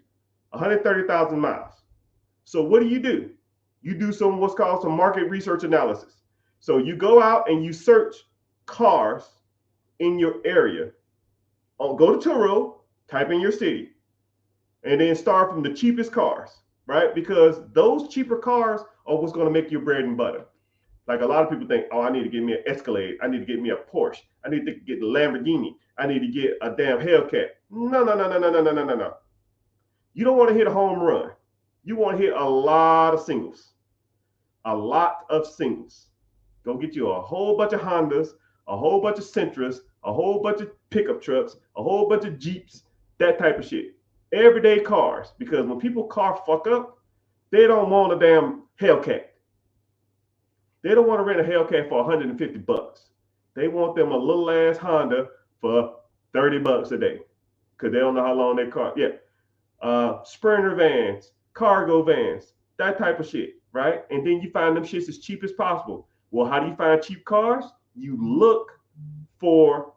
130,000 miles. So what do? You do what's called some market research analysis. So you go out and you search cars in your area. Go to Turo, type in your city, and then start from the cheapest cars, right? Because those cheaper cars are what's going to make your bread and butter. Like a lot of people think, oh, I need to get me an Escalade. I need to get me a Porsche. I need to get the Lamborghini. I need to get a damn Hellcat. No. You don't want to hit a home run. You want to hit a lot of singles. A lot of singles. Go get you a whole bunch of Hondas, a whole bunch of Sentras, a whole bunch of pickup trucks, a whole bunch of Jeeps, that type of shit. Everyday cars. Because when people car fuck up, they don't want a damn Hellcat. They don't want to rent a Hellcat for $150. They want them a little ass Honda for $30 a day. Because they don't know how long their car. Yeah. Sprinter vans, cargo vans, that type of shit, right? And then you find them shits as cheap as possible. Well, how do you find cheap cars? You look for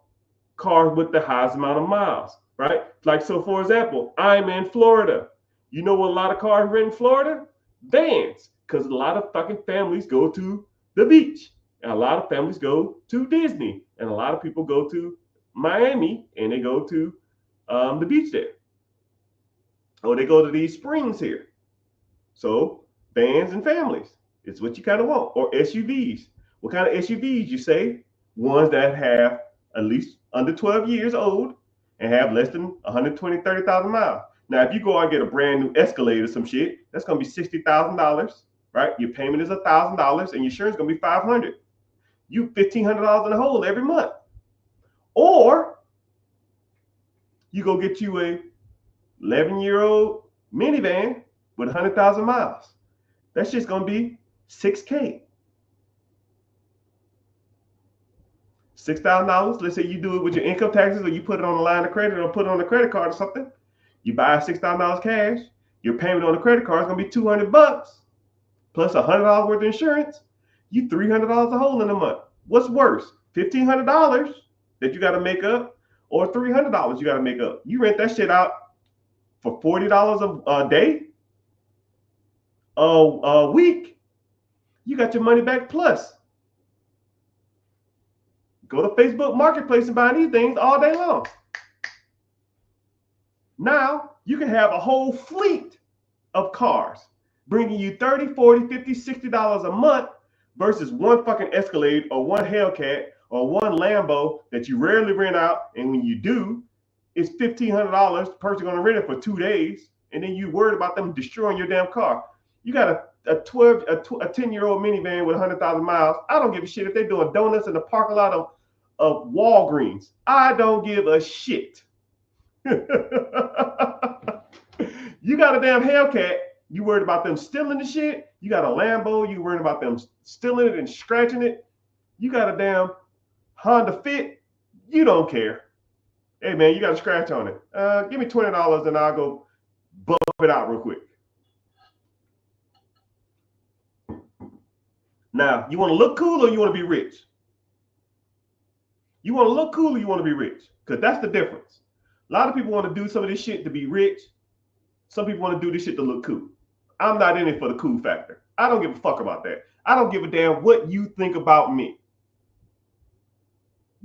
cars with the highest amount of miles, right? Like, so for example, I'm in Florida. You know what a lot of cars rent in Florida? Vans. Because a lot of fucking families go to the beach. And a lot of families go to Disney. And a lot of people go to Miami and they go to the beach there. Or they go to these springs here. So vans and families, it's what you kind of want. Or SUVs. What kind of SUVs you say? Ones that have at least under 12 years old and have less than 120, 30,000 miles. Now, if you go out and get a brand new Escalade or some shit, that's going to be $60,000, right? Your payment is $1,000 and your insurance is going to be $500. You $1,500 in the hole every month. Or you go get you a 11-year-old minivan with 100,000 miles. That's just going to be $6K. $6,000. Let's say you do it with your income taxes, or you put it on a line of credit, or put it on a credit card or something. You buy $6,000 cash. Your payment on the credit card is going to be $200 plus $100 worth of insurance. You $300 a hole in a month. What's worse, $1,500 that you got to make up, or $300 you got to make up. You rent that shit out for $40 a day, a week. You got your money back plus. Go to Facebook Marketplace and buy these things all day long. Now you can have a whole fleet of cars bringing you $30, $40, $50, $60 a month versus one fucking Escalade or one Hellcat or one Lambo that you rarely rent out. And when you do, it's $1,500. The person going to rent it for 2 days. And then you worried about them destroying your damn car. You got a 10-year-old minivan with 100,000 miles. I don't give a shit if they're doing donuts in the parking lot of Walgreens. I don't give a shit. You got a damn Hellcat. You worried about them stealing the shit. You got a Lambo. You worried about them stealing it and scratching it. You got a damn Honda Fit. You don't care. Hey man, you got a scratch on it. Give me $20 and I'll go bump it out real quick. Now, you want to look cool or you want to be rich? You want to look cool or you want to be rich? Because that's the difference. A lot of people want to do some of this shit to be rich. Some people want to do this shit to look cool. I'm not in it for the cool factor. I don't give a fuck about that. I don't give a damn what you think about me.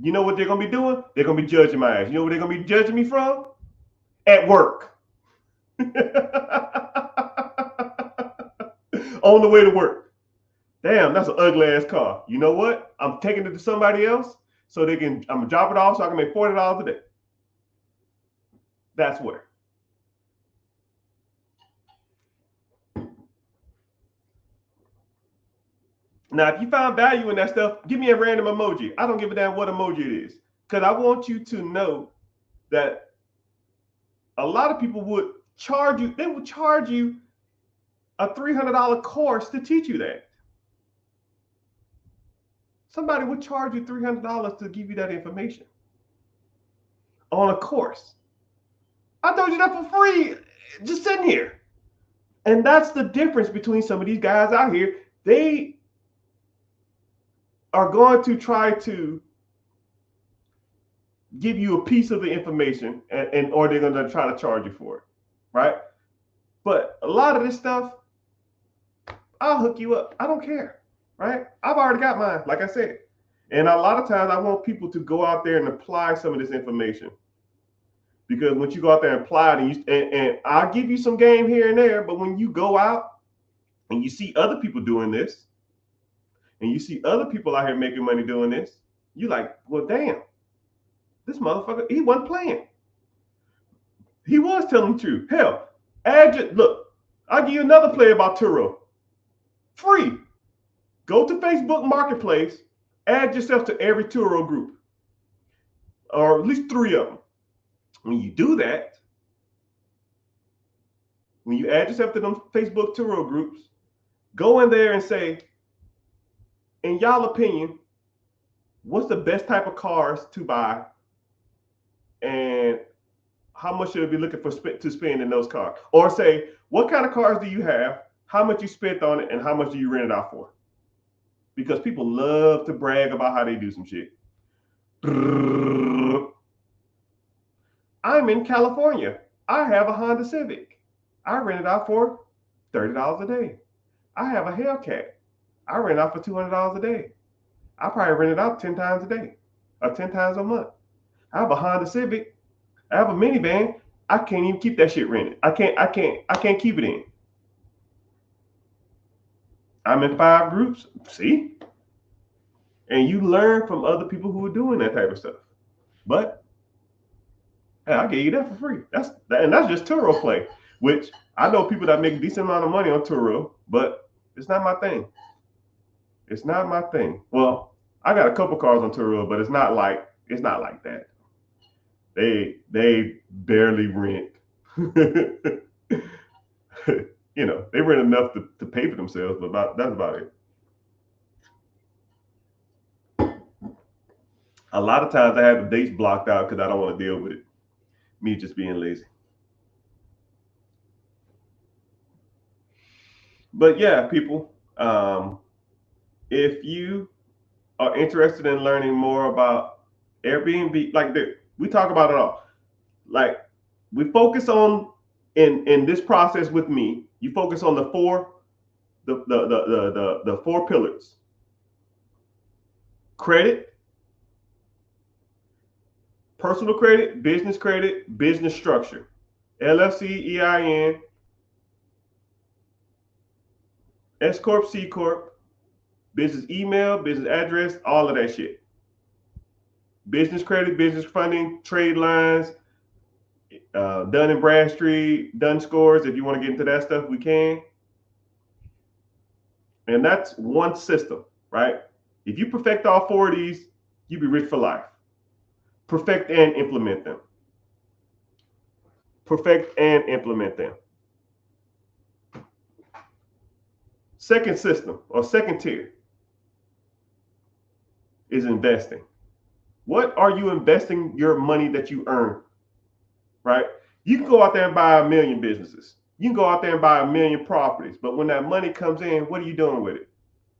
You know what they're going to be doing? They're going to be judging my ass. You know where they're going to be judging me from? At work. On the way to work. Damn, that's an ugly ass car. You know what? I'm taking it to somebody else so I'm going to drop it off so I can make $40 a day. That's where. Now, if you found value in that stuff, give me a random emoji. I don't give a damn what emoji it is. Because I want you to know that a lot of people would charge you. They would charge you a $300 course to teach you that. Somebody would charge you $300 to give you that information on a course. I told you that for free, just sitting here. And that's the difference between some of these guys out here. They are going to try to give you a piece of the information or they're going to try to charge you for it, right? But a lot of this stuff, I'll hook you up. I don't care, right? I've already got mine, like I said. And a lot of times I want people to go out there and apply some of this information. Because once you go out there and apply it, and I'll give you some game here and there, but when you go out and you see other people doing this, and you see other people out here making money doing this, you're like, well, damn, this motherfucker, he wasn't playing. He was telling the truth. Hell, look, I'll give you another play about Turo. Free. Go to Facebook Marketplace, add yourself to every Turo group, or at least 3 of them. When you do that, when you add yourself to them Facebook Turo groups, go in there and say, in y'all opinion, what's the best type of cars to buy and how much should I be looking for to spend in those cars? Or say, what kind of cars do you have, how much you spent on it, and how much do you rent it out for? Because people love to brag about how they do some shit. I'm in California. I have a Honda Civic. I rent it out for $30 a day. I have a Hellcat. I rent out for $200 a day. I probably rent it out 10 times a day or 10 times a month. I have a Honda Civic. I have a minivan. I can't even keep that shit rented. I can't keep it in. I'm in 5 groups. See? And you learn from other people who are doing that type of stuff. But hey, I gave you that for free. That's just Turo play, which I know people that make a decent amount of money on Turo, but it's not my thing. It's not my thing. Well, I got a couple cars on Turo, but it's not like that. They barely rent. You know, they rent enough to pay for themselves, but that's about it. A lot of times I have the dates blocked out because I don't want to deal with it. Me just being lazy. But yeah, people, if you are interested in learning more about Airbnb, like we talk about it all. Like we focus on in this process with me. You focus on the four pillars: credit, personal credit, business structure, LLC, EIN, S corp, C corp, business email, business address, all of that shit. Business credit, business funding, trade lines, Dun and Bradstreet, Dun scores. If you want to get into that stuff, we can. And that's one system, right? If you perfect all four of these, you be rich for life. Perfect and implement them. Perfect and implement them. Second system or second tier is investing. What are you investing your money that you earn, right? You can go out there and buy a million businesses. You can go out there and buy a million properties. But when that money comes in, what are you doing with it?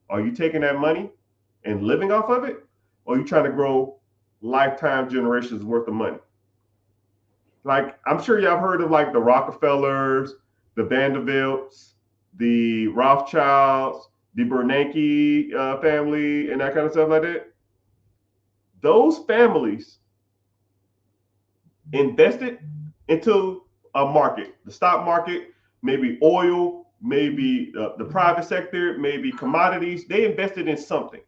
Are you taking that money and living off of it? Or are you trying to grow lifetime generations worth of money? Like, I'm sure y'all heard of like the Rockefellers, the Vanderbilts, the Rothschilds, the Bernanke family, and that kind of stuff like that. Those families invested into a market, the stock market, maybe oil, maybe the private sector, maybe commodities. They invested in something.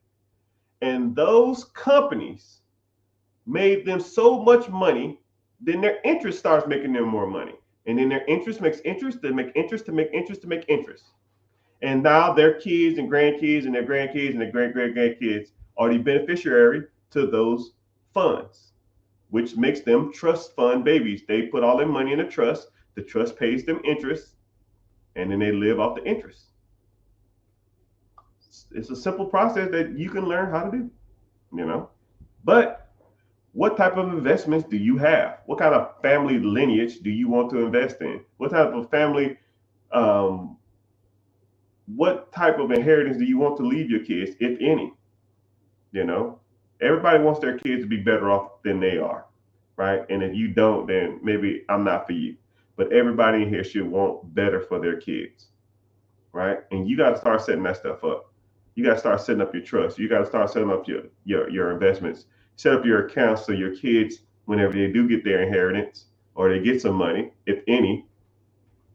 And those companies made them so much money, then their interest starts making them more money. And then their interest makes interest, they make interest to make interest to make interest. And now their kids and grandkids and their grandkids and their grandkids are the beneficiary to those funds, which makes them trust fund babies. They put all their money in a trust. The trust pays them interest, and then they live off the interest. It's a simple process that you can learn how to do, you know. But what type of investments do you have? What kind of family lineage do you want to invest in? What type of family, what type of inheritance do you want to leave your kids, if any? You know, everybody wants their kids to be better off than they are, right? And if you don't, then maybe I'm not for you. But everybody in here should want better for their kids, right? And you got to start setting that stuff up. You got to start setting up your trust. You got to start setting up your investments. Set up your accounts so your kids, whenever they do get their inheritance or they get some money, if any,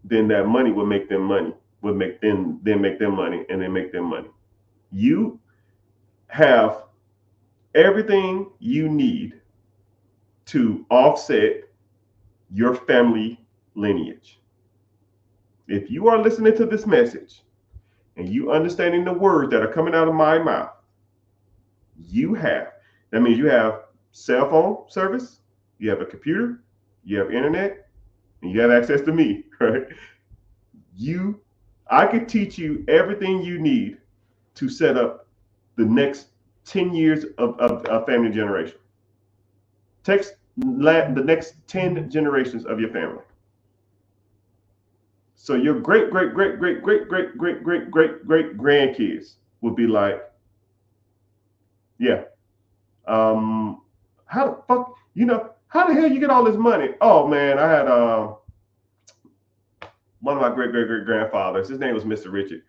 then that money will make them money, would make them then make them money, and then make them money. You have everything you need to offset your family lineage. If you are listening to this message and you understanding the words that are coming out of my mouth, that means you have cell phone service, you have a computer, you have internet, and you have access to me, right? I could teach you everything you need to set up the next 10 years of family generation. Takes the next 10 generations of your family. So your great grandkids would be like, yeah, how the fuck, how the hell you get all this money? Oh man, I had one of my great grandfathers. His name was Mr. Richard.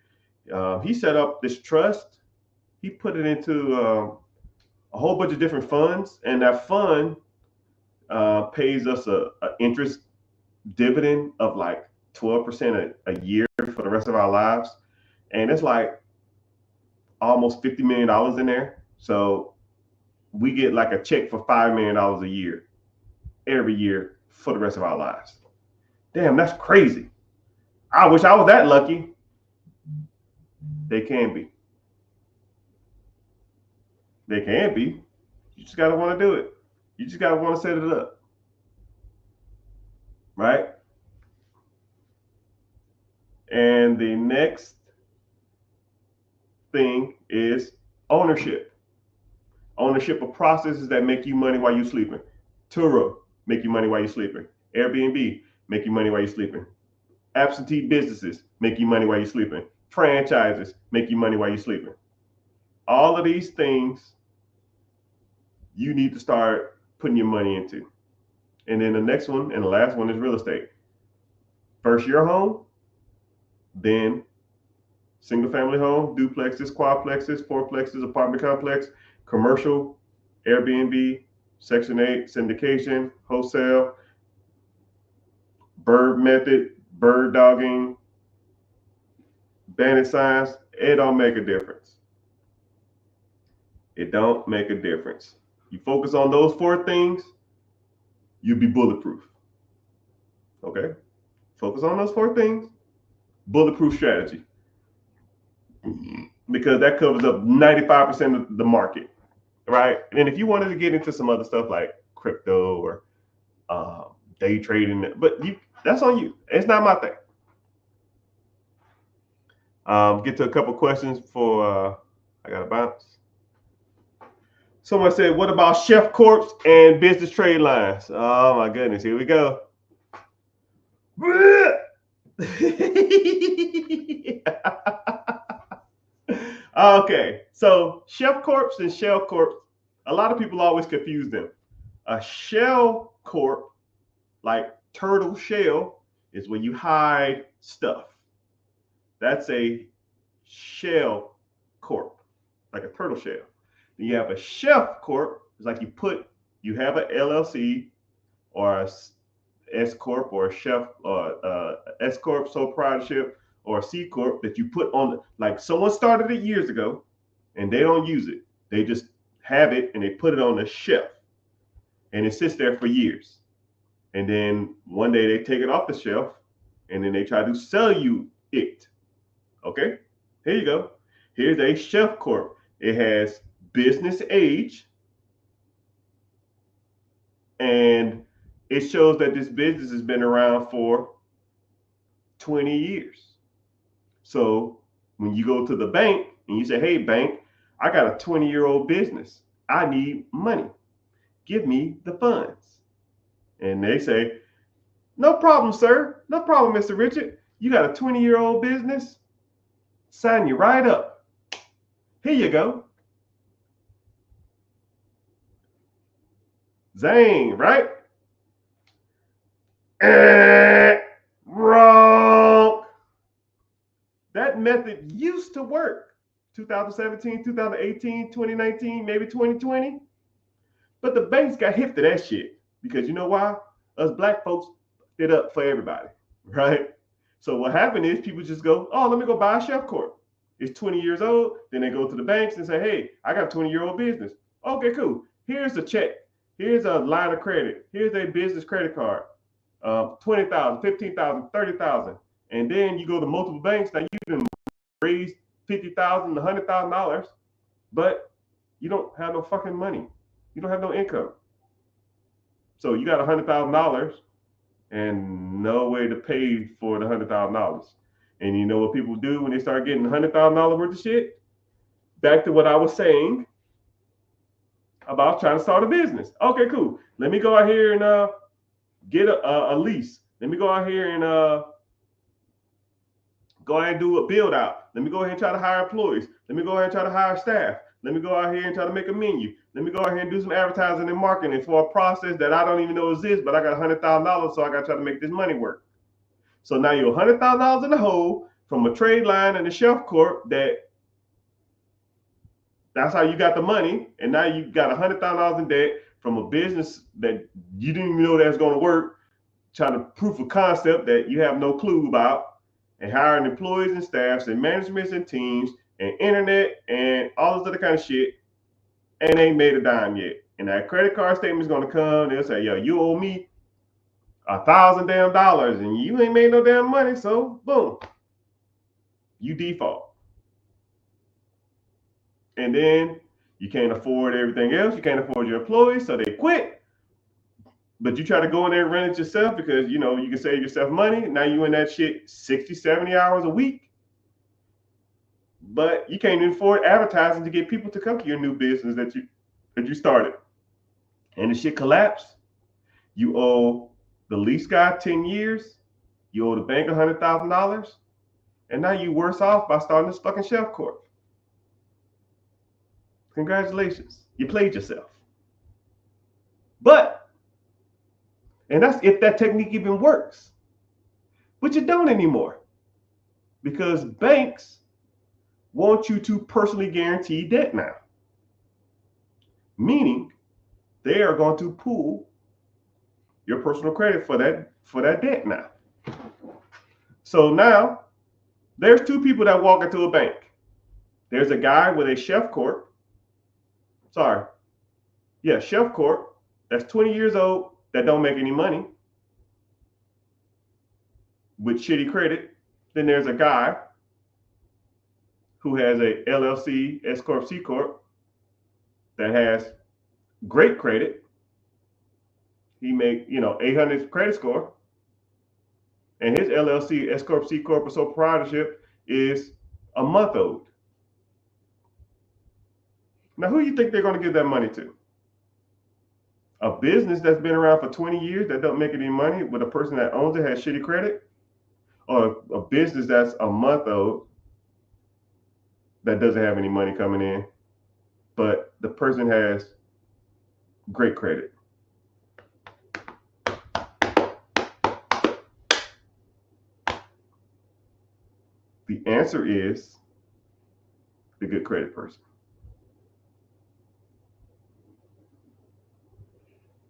He set up this trust. He put it into a whole bunch of different funds, and that fund pays us a interest dividend of like 12% a year for the rest of our lives, and it's like almost $50 million in there. So we get like a check for $5 million a year every year for the rest of our lives. Damn, that's crazy. I wish I was that lucky. They can be. They can be. You just gotta want to do it. You just gotta want to set it up. Right? And the next thing is ownership. Ownership of processes that make you money while you're sleeping. Turo, make you money while you're sleeping. Airbnb, make you money while you're sleeping. Absentee businesses, make you money while you're sleeping. Franchises, make you money while you're sleeping. All of these things you need to start putting your money into. And then the next one and the last one is real estate. First your home, then single family home, duplexes, quadplexes, fourplexes, apartment complex, commercial, Airbnb, Section 8, syndication, wholesale, bird method, bird dogging, bandit signs. It don't make a difference. It don't make a difference. You focus on those 4 things, you'll be bulletproof. Okay? Focus on those 4 things, bulletproof strategy. Because that covers up 95% of the market, right? And if you wanted to get into some other stuff like crypto or day trading, but that's on you. It's not my thing. Get to a couple questions before I got to bounce. Someone said, what about Chef Corps and business trade lines? Oh my goodness, here we go. Okay, so Chef Corps and Shell Corp, a lot of people always confuse them. A Shell Corp, like turtle shell, is when you hide stuff. That's a Shell Corp, like a turtle shell. Then you have a Chef Corp, it's like you have an LLC or a S Corp or a Chef or S Corp, sole proprietorship, or a C Corp that you put on, like someone started it years ago and they don't use it. They just have it and they put it on the shelf and it sits there for years. And then one day they take it off the shelf and then they try to sell you it. Okay, here you go. Here's a Chef Corp. It has business age and it shows that this business has been around for 20 years. So when you go to the bank and you say, hey, bank, I got a 20-year-old business. I need money. Give me the funds. And they say, no problem, sir. No problem, Mr. Richard. You got a 20-year-old business? Sign you right up. Here you go. Zane, right? Wrong. That method used to work 2017, 2018, 2019, maybe 2020. But the banks got hip to that shit because you know why? Us black folks did up for everybody, right? So what happened is people just go, oh, let me go buy a Chef Corp. It's 20 years old. Then they go to the banks and say, hey, I got a 20-year-old business. Okay, cool. Here's a check. Here's a line of credit. Here's a business credit card. 20,000, 15,000, 30,000. And then you go to multiple banks. Now you can raise $50,000 to $100,000, but you don't have no fucking money. You don't have no income. So you got $100,000 and no way to pay for the $100,000. And you know what people do when they start getting $100,000 worth of shit? Back to what I was saying about trying to start a business. Okay, cool. Let me go out here and get a lease. Let me go out here and go ahead and do a build out. Let me go ahead and try to hire employees. Let me go ahead and try to hire staff. Let me go out here and try to make a menu. Let me go out here and do some advertising and marketing for a process that I don't even know exists, but I got $100,000, so I got to try to make this money work. So now you're $100,000 in the hole from a trade line and a Chef Corp that's how you got the money, and now you got $100,000 in debt from a business that you didn't even know that's going to work, trying to proof of concept that you have no clue about, and hiring employees and staffs and managements and teams and internet and all this other kind of shit, and ain't made a dime yet. And that credit card statement is going to come. They'll say, yo, you owe me $1,000 and you ain't made no damn money. So boom, you default. And then you can't afford everything else. You can't afford your employees, so they quit. But you try to go in there and run it yourself because you know you can save yourself money. Now you in that shit 60, 70 hours a week. But you can't even afford advertising to get people to come to your new business that you started. And the shit collapsed. You owe the lease guy 10 years. You owe the bank $100,000. And now you worse off by starting this fucking Chef Corp. Congratulations. You played yourself. But, and that's if that technique even works. But you don't anymore. Because banks want you to personally guarantee debt now. Meaning they are going to pool your personal credit for that debt now. So now there's two people that walk into a bank. There's a guy with a chef corp. Chef corp that's 20 years old that don't make any money with shitty credit. Then there's a guy who has a LLC, S corp, C corp that has great credit. He make 800 credit score, and his LLC, S corp, C corp, or sole proprietorship is a month old. Now, who do you think they're going to give that money to? A business that's been around for 20 years that don't make any money with a person that owns it has shitty credit? Or a business that's a month old that doesn't have any money coming in, but the person has great credit? The answer is the good credit person.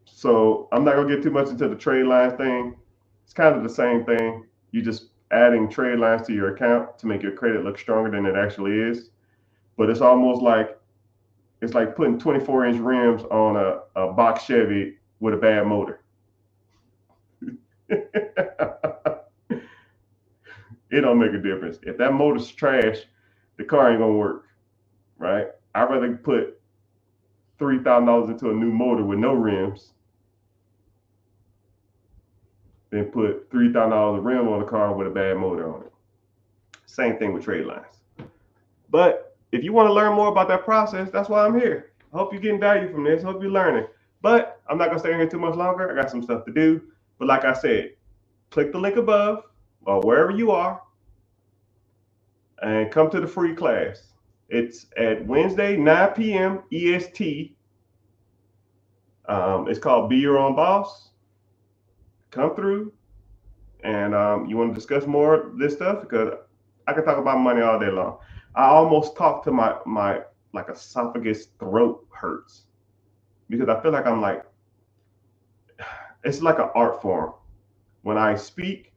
So I'm not going to get too much into the trade lines thing. It's kind of the same thing. You're just adding trade lines to your account to make your credit look stronger than it actually is. But it's almost like putting 24-inch rims on a box Chevy with a bad motor. It don't make a difference. If that motor's trash, the car ain't gonna work, right? I'd rather put $3,000 into a new motor with no rims than put $3,000 rim on a car with a bad motor on it. Same thing with trade lines. But if you want to learn more about that process, that's why I'm here. I hope you're getting value from this. I hope you're learning. But I'm not gonna stay here too much longer. I got some stuff to do. But like I said, click the link above or wherever you are and come to the free class. It's at Wednesday, 9 p.m. EST. It's called Be Your Own Boss. Come through, and you want to discuss more of this stuff, because I can talk about money all day long. I almost talk to my like esophagus, throat hurts, because I feel like it's like an art form. When I speak,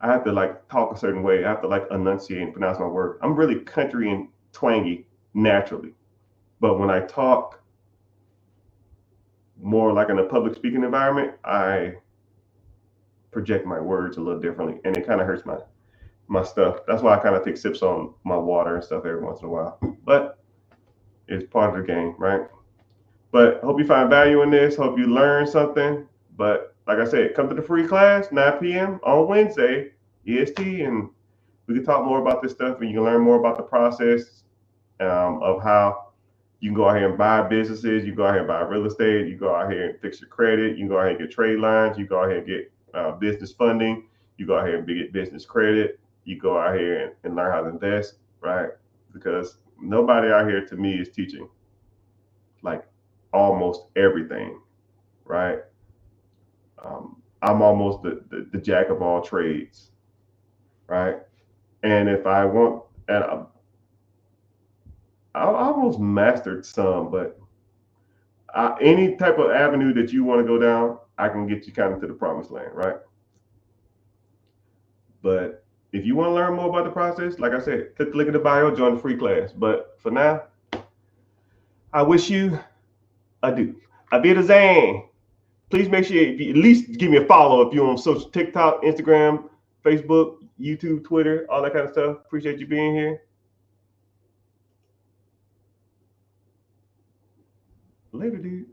I have to like talk a certain way. I have to like enunciate and pronounce my words. I'm really country and twangy naturally, but when I talk more like in a public speaking environment, I project my words a little differently, and it kind of hurts my stuff. That's why I kind of take sips on my water and stuff every once in a while. But it's part of the game, right? But hope you find value in this. Hope you learn something. But like I said, come to the free class, 9 p.m. on Wednesday, EST, and we can talk more about this stuff, and you can learn more about the process of how you can go out here and buy businesses. You go out here and buy real estate. You go out here and fix your credit. You can go out here and get trade lines. You go out here and get business funding. You go out here and get business credit. You go out here and learn how to invest, right? Because nobody out here to me is teaching like almost everything, right? I'm almost the jack of all trades, right? And if I want, and I almost mastered some, but any type of avenue that you want to go down, I can get you kind of to the promised land, right? But if you want to learn more about the process, like I said, click the link in the bio, join the free class. But for now, I wish you adieu. Auf Please make sure you at least give me a follow if you're on social TikTok, Instagram, Facebook, YouTube, Twitter, all that kind of stuff. Appreciate you being here. Later, dude.